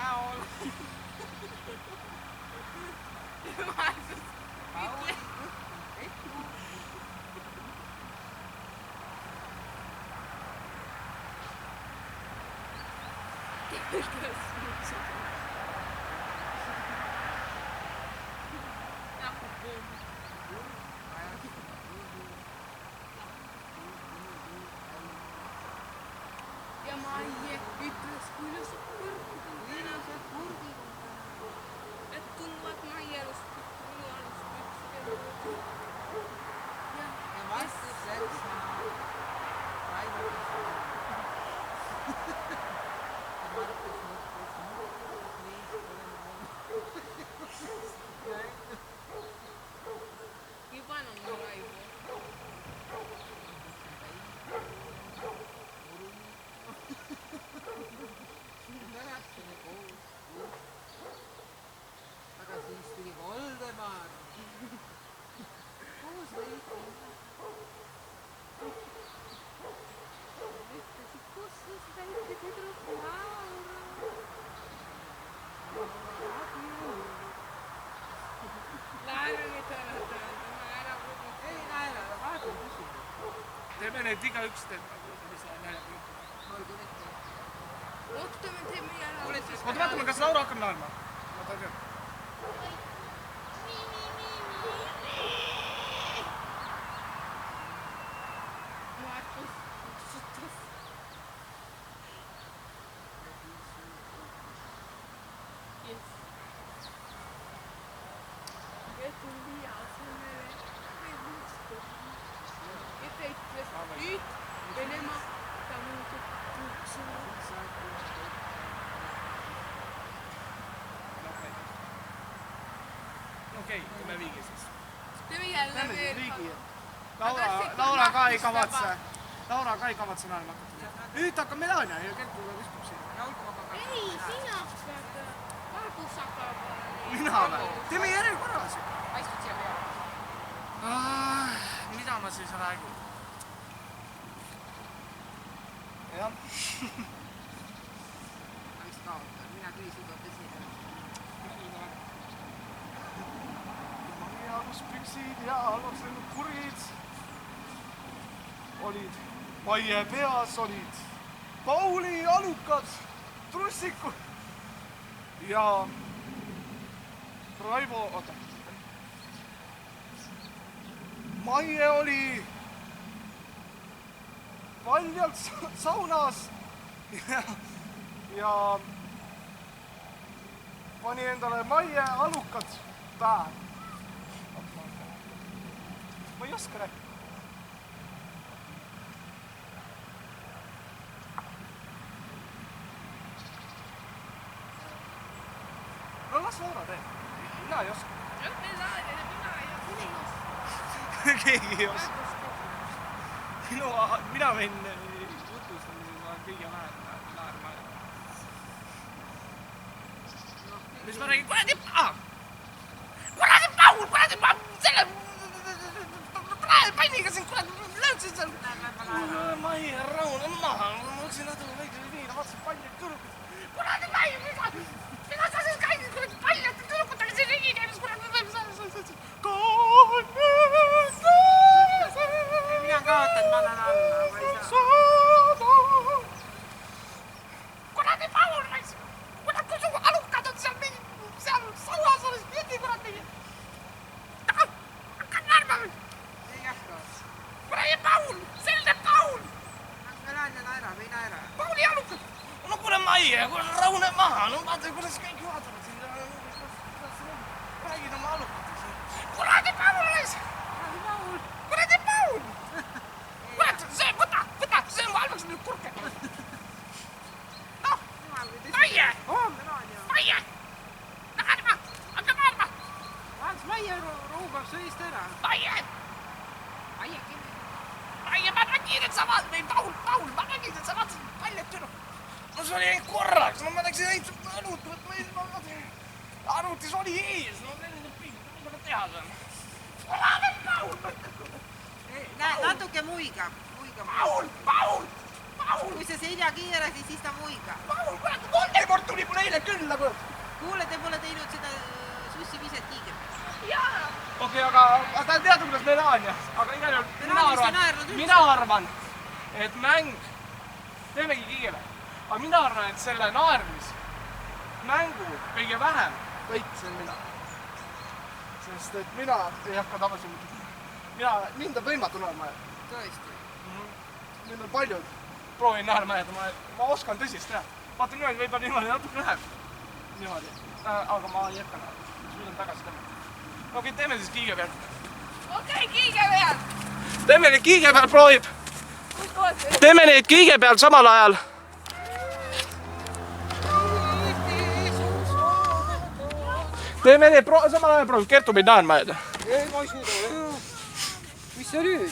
[SPEAKER 3] näol.
[SPEAKER 5] Ja Maie ütles, kuidas sa purgi. Et tunduvad Maie elust minu arust üks.
[SPEAKER 3] Ja Markus läks Raimondisse. Ja Markus mõtles, neist olen
[SPEAKER 5] Ivan on Raivo.
[SPEAKER 3] aga siis tuli Voldemar. Koos võitu.
[SPEAKER 5] Ütlesid, kus siis väike tüdruk Laura? Laura nüüd öelda, ma ära kuulnud.
[SPEAKER 3] Ei naera, vaata küsimus.
[SPEAKER 1] Teeme need igaüks teeb nagu sellise naljaga jutu.
[SPEAKER 3] Olgu ette.
[SPEAKER 5] Ootame, teeme jälle.
[SPEAKER 1] Oota, vaatame, kas Laura hakkab naerma. Vaata küll.
[SPEAKER 5] Markus otsustas. Yes. Ja tuli asemele Venemaa. Ja ta ütles, nüüd Venemaa, ta muutub turksõnaks.
[SPEAKER 1] Okei, teeme viigi siis.
[SPEAKER 5] Teeme jälle
[SPEAKER 1] Teeme
[SPEAKER 5] veel.
[SPEAKER 1] viigi. Laura ka ei kavatse naerma hakata. Nüüd hakkab Melania ja Kertuga istub siin.
[SPEAKER 5] Ei, sina hakkad. Margus hakkab.
[SPEAKER 1] Mina või? Teeme järjekorras.
[SPEAKER 3] Paistud siia peale.
[SPEAKER 1] Mida ma siis räägin? Jah.
[SPEAKER 3] Ma vist kaotan, mina küll suudan tõsida.
[SPEAKER 1] Aluspüksid ja aluslikud kurid olid, Maie peas olid Pauli alukad, trussikud ja Raivo, oota. Maie oli paljalt saunas ja pani endale Maie alukad pähe. Ma ei oska rääkida. No las Laura teeb. Mina ei oska. Keegi ei oska. Mina võin jutustamisel ma kõige naerma. Mis ma räägin? Kuradi Paul! Selle panniga siin lööksid seal. Ma ei rahune maha. Ma mõtlesin natuke väikese viina, vaatasin palju tüdrukud. Kuradi Maie, mida sa siis käisid? Kuradi paljad tüdrukutega siin ringi käimas.
[SPEAKER 3] Mina kaotan, ma annan alla, ma ei saa.
[SPEAKER 1] Kuradi Paul, kurat kui su alukad on seal sauas alles pidi, kurat mingi. Hakkan naerma.
[SPEAKER 3] Ei hakka.
[SPEAKER 1] Kuradi Paul, selge Paul.
[SPEAKER 3] Melania naerab, ei naera.
[SPEAKER 1] Pauli alukad. No kuule Maie, rahune maha. No vaata, kuidas kõik vaatavad sind. Räägid oma alukatest. Kuradi Paul alles. Kuradi Paul. Kurat, see, võta, see on valmaks nüüd kurke. Noh, Maie. Maie. Naerma, hakka naerma.
[SPEAKER 3] Vaats, Maie ruubab söist ära.
[SPEAKER 1] Maie, ma nägin, et sa vaatasid, või Paul, ma nägin, et sa vaatasid paljad tüdrukud. No see oli ainult korraks, no ma läksin ainult õlut võtma ja siis ma vaatasin, arvutis oli ees, no selline pilt, mida ma teha saan. Paul!
[SPEAKER 3] Natuke muigab.
[SPEAKER 1] Paul!
[SPEAKER 3] kui sa selja keerasid, siis ta muiga.
[SPEAKER 1] Paul, kurat, 3 kord tuli mul eile külla, kurat.
[SPEAKER 3] Kuule, te pole teinud seda sussiviset kiigepärast.
[SPEAKER 1] Okei, aga ta tead, kuidas meil on, jah. Aga igal juhul mina arvan, et mäng, teemegi kiigepärast. Aga mina arvan, et selle naermismängu kõige vähem võitsin mina. Sest et mina ei hakka tagasi mind on võimatu naerma jääda.
[SPEAKER 3] Tõesti.
[SPEAKER 1] Mind on paljud proovin naerma jääda, ma oskan tõsist teha. Vaata niimoodi, võib-olla niimoodi natuke läheb. Niimoodi. Aga ma ei jätka naerma. Nüüd on tagasi tõmmata. Okei, teeme siis kiige pealt.
[SPEAKER 2] Okei, kiige pealt.
[SPEAKER 1] Teeme neid kiige peal proovib. Teeme neid kiige peal samal ajal. Teeme neid samal ajal proovib. Kertu meid naerma jääda.
[SPEAKER 3] Ei, ma ei suuda. Mis sa nüüd?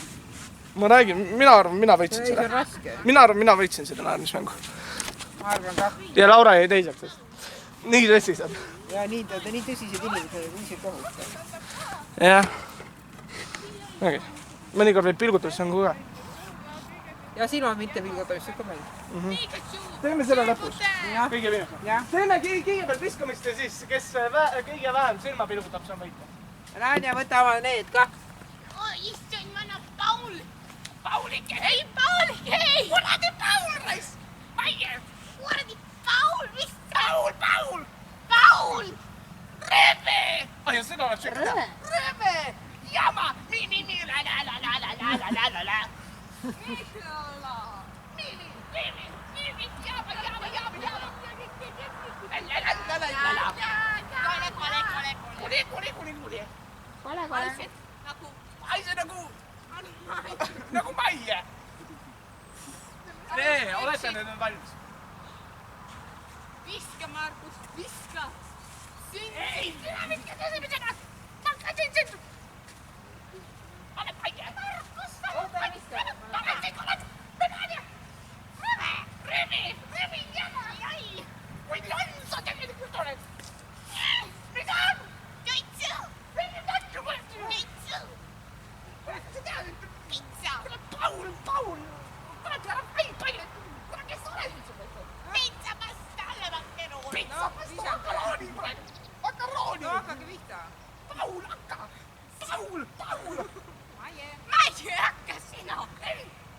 [SPEAKER 1] Ma räägin, mina arvan, mina võitsin
[SPEAKER 3] See
[SPEAKER 1] seda.
[SPEAKER 3] on raske.
[SPEAKER 1] Mina võitsin seda naermismängu.
[SPEAKER 3] Ma arvan ka.
[SPEAKER 1] Ja Laura jäi teiseks. Nii tõsised.
[SPEAKER 3] Ja nii tõsised inimesed, nii kohutav.
[SPEAKER 1] Jah. Mõnikord võib pilgutamist ka.
[SPEAKER 3] Ja silma mitte pilgutamist ka mäng.
[SPEAKER 1] Teeme selle lõpus.
[SPEAKER 3] Jah.
[SPEAKER 1] Kõige viimast.
[SPEAKER 3] Jah.
[SPEAKER 1] Teeme kõige peal viskamist ja siis, kes kõige vähem silma pilgutab, see on võita.
[SPEAKER 3] Lähen ja võtame need ka.
[SPEAKER 4] Issand, ma annan Paul! Paulike! Ei, Paulike! Ei! Kuradi Paul, raisk! Maie! Kuradi Paul! Mis? Paul! Paul! Rööbe!
[SPEAKER 1] Ai, ja seda oleks sügada.
[SPEAKER 4] Rööbe! Jama! Nii, la. Kole. Haise nagu Maie.
[SPEAKER 1] Nee, olete nüüd valmis?
[SPEAKER 4] Viska, Markus, viska! Ei, sinä mitkä esimesena! Takaisin sen! Ole Maie! Markus, Rymi, jama, jäi! Kui lonso tegid kutonet! Mitä on? Joitsu! Rymi, tattu, joitsu! Pizza! Paul! Kuule, täällä päin! Kuule, kes olet? Pizza vasta olevan keruun! Pizza vasta makarooni praegu! Makarooni!
[SPEAKER 3] No hakkage pihta.
[SPEAKER 4] Paul, hakka! Paul!
[SPEAKER 2] Maie, hakka sina.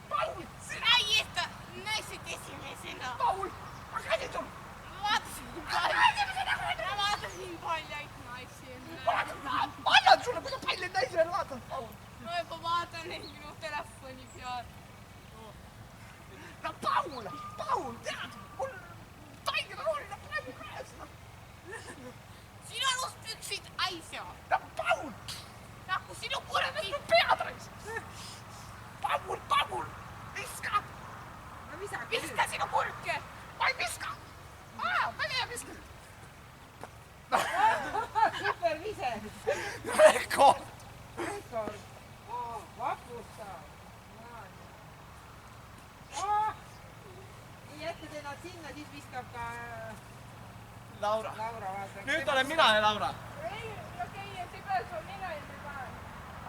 [SPEAKER 4] Paul, sina!
[SPEAKER 2] Äijistä naiset esimesena.
[SPEAKER 4] Paul, ma käsin sul!
[SPEAKER 2] Ma vaatasin paljaid naisi enne.
[SPEAKER 1] Ma annan sulle, kui sa palju naisi veel vaatad, Paul.
[SPEAKER 2] Ma juba vaatan neid minu telefoni peal.
[SPEAKER 4] No Paul, tead, mul taigerooli on praegu käes.
[SPEAKER 2] Sinu aluspüksid aisa.
[SPEAKER 4] No Paul,
[SPEAKER 2] Nagu sinu kurvi.
[SPEAKER 4] pead raisk. Paul, viska!
[SPEAKER 3] No visake
[SPEAKER 4] Viska sinu kurke! Ma ei viska! Ma ei viska!
[SPEAKER 3] Super vise.
[SPEAKER 1] Rekord.
[SPEAKER 3] Rekord. Vapustav. Nii jätke nad sinna, siis viskab ka
[SPEAKER 1] Laura.
[SPEAKER 3] vaata.
[SPEAKER 1] Nüüd olen mina ja Laura.
[SPEAKER 2] Ei, okei, et ei pääse mina ja see päev.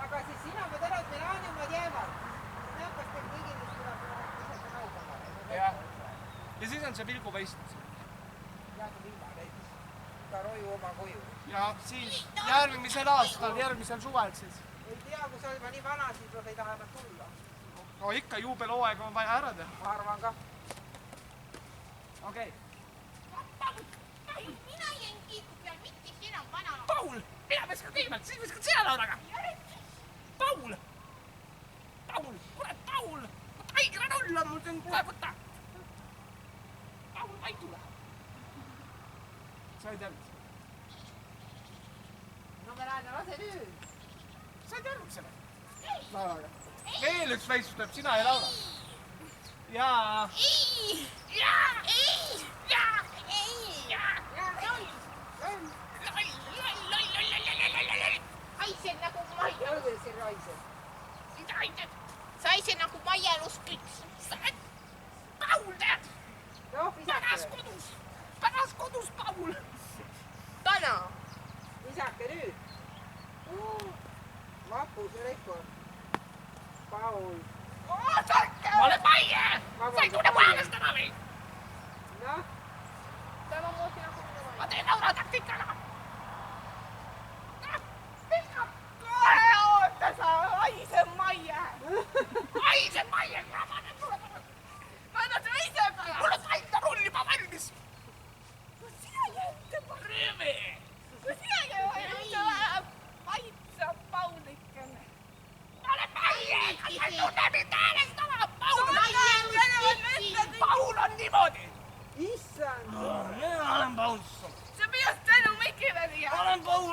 [SPEAKER 3] Aga siis sina pead ära, et meil aaniumad jäävad. Siis hakkas teil kõigil, mis tuleb isegi kaugele.
[SPEAKER 1] Jah. Ja siis on see vilguvõistlus.
[SPEAKER 3] Jah, ilma näiteks. Ka roju oma koju.
[SPEAKER 1] Ja siis järgmisel aastal, järgmisel suvel siis.
[SPEAKER 3] Ei tea, kui sa juba nii vana, siis nad ei taha enam tulla.
[SPEAKER 1] No ikka juubelhooaeg on vaja ära teha.
[SPEAKER 3] Ma arvan ka.
[SPEAKER 1] Okei.
[SPEAKER 2] Mina jäin kiiku peal, mitte sina vana.
[SPEAKER 4] Paul, mina viskan kõigepealt, siis viskad sina Lauraga. Paul, kurat Paul! Haigele null on mul siin kohe võtta. Paul, ma ei tule.
[SPEAKER 1] Sa ei teadnud.
[SPEAKER 3] No me lähen lase nüüd.
[SPEAKER 1] Sa ei teadnud seda? Lauraga. Veel üks võistlus tuleb sina ja Laura. Jaa.
[SPEAKER 2] Haisen nagu Maie.
[SPEAKER 3] Õudesi raised.
[SPEAKER 2] Saisen nagu Maie aluspüks.
[SPEAKER 4] Paul, tead!
[SPEAKER 3] Noh, visake.
[SPEAKER 4] Pärast kodus, Paul!
[SPEAKER 2] Täna.
[SPEAKER 3] Visake nüüd. Vapus rekord. Paul.
[SPEAKER 4] Ole Maie! Sa ei tunne vaevast enam või?
[SPEAKER 3] Noh,
[SPEAKER 2] Samamoodi nagu minu
[SPEAKER 4] Ma teen Laura taktikaga.
[SPEAKER 2] kohe oota sa, haise Maie.
[SPEAKER 4] Haise Maie, krabane tule.
[SPEAKER 2] Ma annan sulle ise päeva.
[SPEAKER 4] Mul on vaidla rull juba valmis.
[SPEAKER 2] Sina jääd
[SPEAKER 4] Rõõmi!
[SPEAKER 2] kui sina jääd maitsa Paulikene.
[SPEAKER 4] Ole Maie! Kas sa ei tunne mind häälestama? Paul on niimoodi.
[SPEAKER 3] issand.
[SPEAKER 4] Mina olen Paul.
[SPEAKER 2] sa pead tänu Mikile siia.
[SPEAKER 4] Ma olen Paul.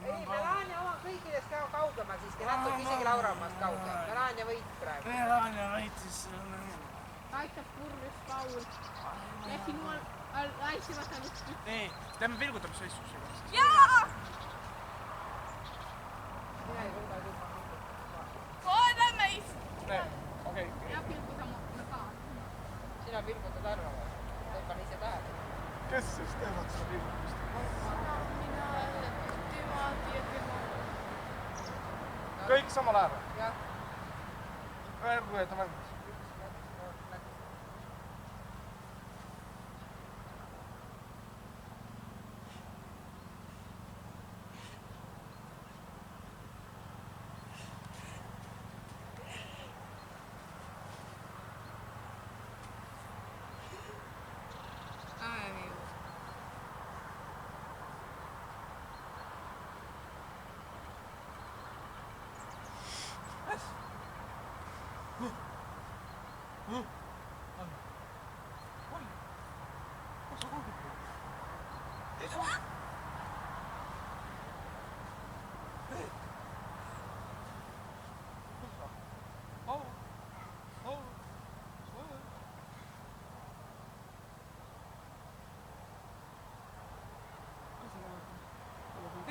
[SPEAKER 3] Ei, Melania oma kõigidest kaugemal siiski, natuke isegi Laura omast kaugel. Melania võit praegu.
[SPEAKER 4] Melania võitis.
[SPEAKER 5] aitab purjus Paul. Ja sinu naisi võtab üks tükk.
[SPEAKER 4] Nii, teeme pilgutamisvõistluse.
[SPEAKER 2] jaa,
[SPEAKER 3] Mina ei võida juba.
[SPEAKER 2] ole meist.
[SPEAKER 4] Okei.
[SPEAKER 5] Ja pilgutama ka.
[SPEAKER 3] Sina pilgutad arvama. Tõmban ise tähele.
[SPEAKER 1] kes siis teevad seda pilgutamist?
[SPEAKER 5] Mina, tema ja tema.
[SPEAKER 1] kõik samal ajal?
[SPEAKER 3] Jah.
[SPEAKER 1] Praegu võeta valmis.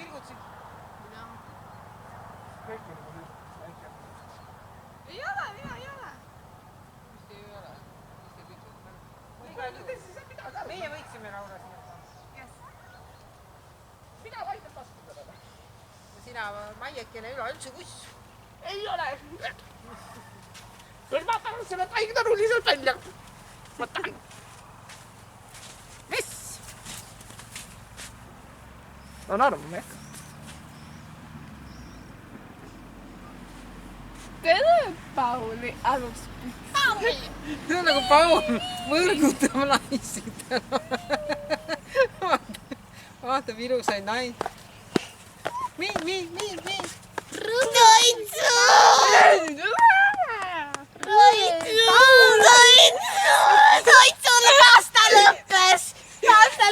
[SPEAKER 3] Pilgutasid?
[SPEAKER 1] kõik on juba nüüd väike.
[SPEAKER 2] ei ole, mina ei ole.
[SPEAKER 3] Vist ei ole. Vist ei pilgutatud. Meie võiksime Laura sinna.
[SPEAKER 4] Mida vaidleb vastu sellele?
[SPEAKER 3] Sina Maiekene üleüldse kuss.
[SPEAKER 4] Ei ole. Nüüd ma tahan selle taigdarulli sealt välja. Ma tahan. Mis?
[SPEAKER 1] on arvama jah?
[SPEAKER 2] tere, Pauli aluspüks.
[SPEAKER 3] See on nagu Paul võrgutab naisi täna. Vaatab ilusaid naisi. Nii.
[SPEAKER 2] Roitsu! Roitsul aasta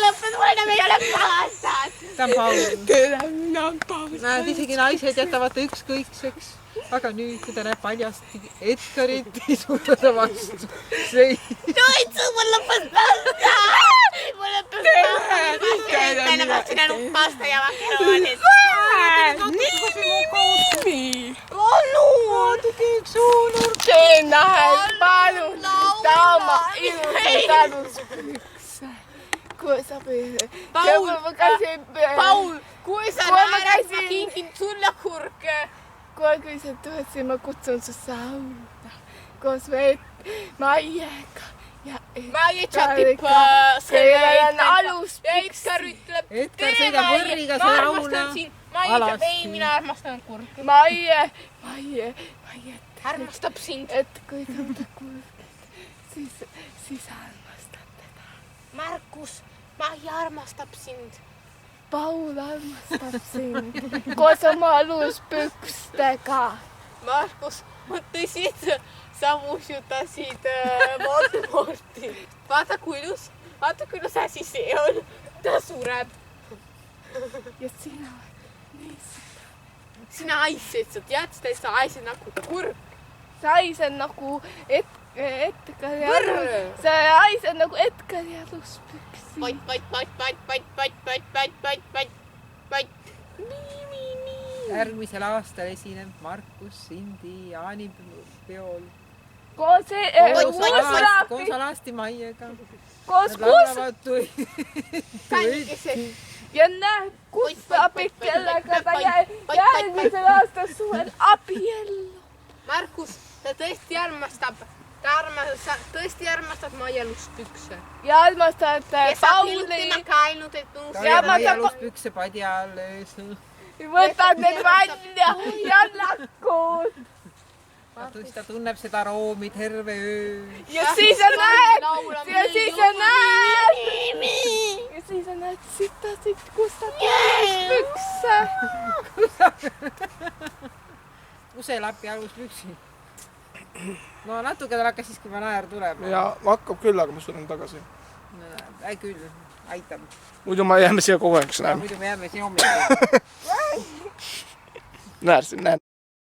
[SPEAKER 2] lõppes, mul enam ei ole aastat.
[SPEAKER 3] Ta on Paul.
[SPEAKER 2] tere, mina olen Paul.
[SPEAKER 3] Näed, isegi naised jätavad ta ükskõikseks. Aga nüüd, kui ta näeb paljasti Edgarit, ei suuda ta vastu seista.
[SPEAKER 2] Roitsu, mul lõppes pasta! Mul lõppes pasta! Sellepärast sinna pasta ja makaroonid. Tee nähes palun daama ilusaid aluspükse. Kui sa Paul, kui sa näed, ma kingin sulle kurke. Kui sa tuled, ma kutsun su sauna koos Maiega ja
[SPEAKER 5] Maie chatib
[SPEAKER 2] kellel on aluspüks.
[SPEAKER 5] Edgar ütleb,
[SPEAKER 3] Edgar sõidab võrriga see laulab.
[SPEAKER 5] Maie ütleb,
[SPEAKER 3] Alasti.
[SPEAKER 5] ei, mina armastan kurke.
[SPEAKER 2] Maie,
[SPEAKER 5] Armastab sind.
[SPEAKER 2] et kui ta on kurk, siis armastab teda.
[SPEAKER 5] Markus, Maie armastab sind.
[SPEAKER 2] Paul armastab sind koos oma aluspükstega.
[SPEAKER 5] Markus, mõtlesid, sa musutasid Voldemorti. Vaata, kui ilus asi see on. Ta sureb.
[SPEAKER 2] Ja sina
[SPEAKER 5] Sina aised, sa tead seda, sa aised nagu kurk.
[SPEAKER 2] sa aised nagu Edgari sa aised nagu Edgari aluspüksi.
[SPEAKER 5] Pait.
[SPEAKER 3] Järgmisel aastal esineb Markus Sindi jaanipeol.
[SPEAKER 2] koos
[SPEAKER 3] Koos Alasti Maiega.
[SPEAKER 2] koos ja näed, kus abik, kellega ta järgmisel aastal suvel abiellu.
[SPEAKER 5] Markus, ta tõesti armastab Maie lustpükse.
[SPEAKER 2] Ja armastad
[SPEAKER 5] Ja sa
[SPEAKER 2] Pauli.
[SPEAKER 5] piltima ka ainult, et
[SPEAKER 3] ta
[SPEAKER 5] uusi.
[SPEAKER 2] Ja
[SPEAKER 3] hoiab
[SPEAKER 2] ma
[SPEAKER 3] Maie
[SPEAKER 2] saan-
[SPEAKER 3] lustpükse padja all öös.
[SPEAKER 2] Võtad need välja ja lakud.
[SPEAKER 3] Ta tunneb seda roomi terve öö.
[SPEAKER 2] Ja siis sa näed, sitasid, kus ta pükse.
[SPEAKER 3] Useläpi aluspüksi. No natuke tal hakkas siiski juba naer tulema.
[SPEAKER 1] ja hakkab küll, aga ma suren tagasi.
[SPEAKER 3] Küll, aitab.
[SPEAKER 1] Muidu ma jääme siia kogu aeg, eks näeme.
[SPEAKER 3] Muidu me jääme siin hommikul.
[SPEAKER 1] Näed.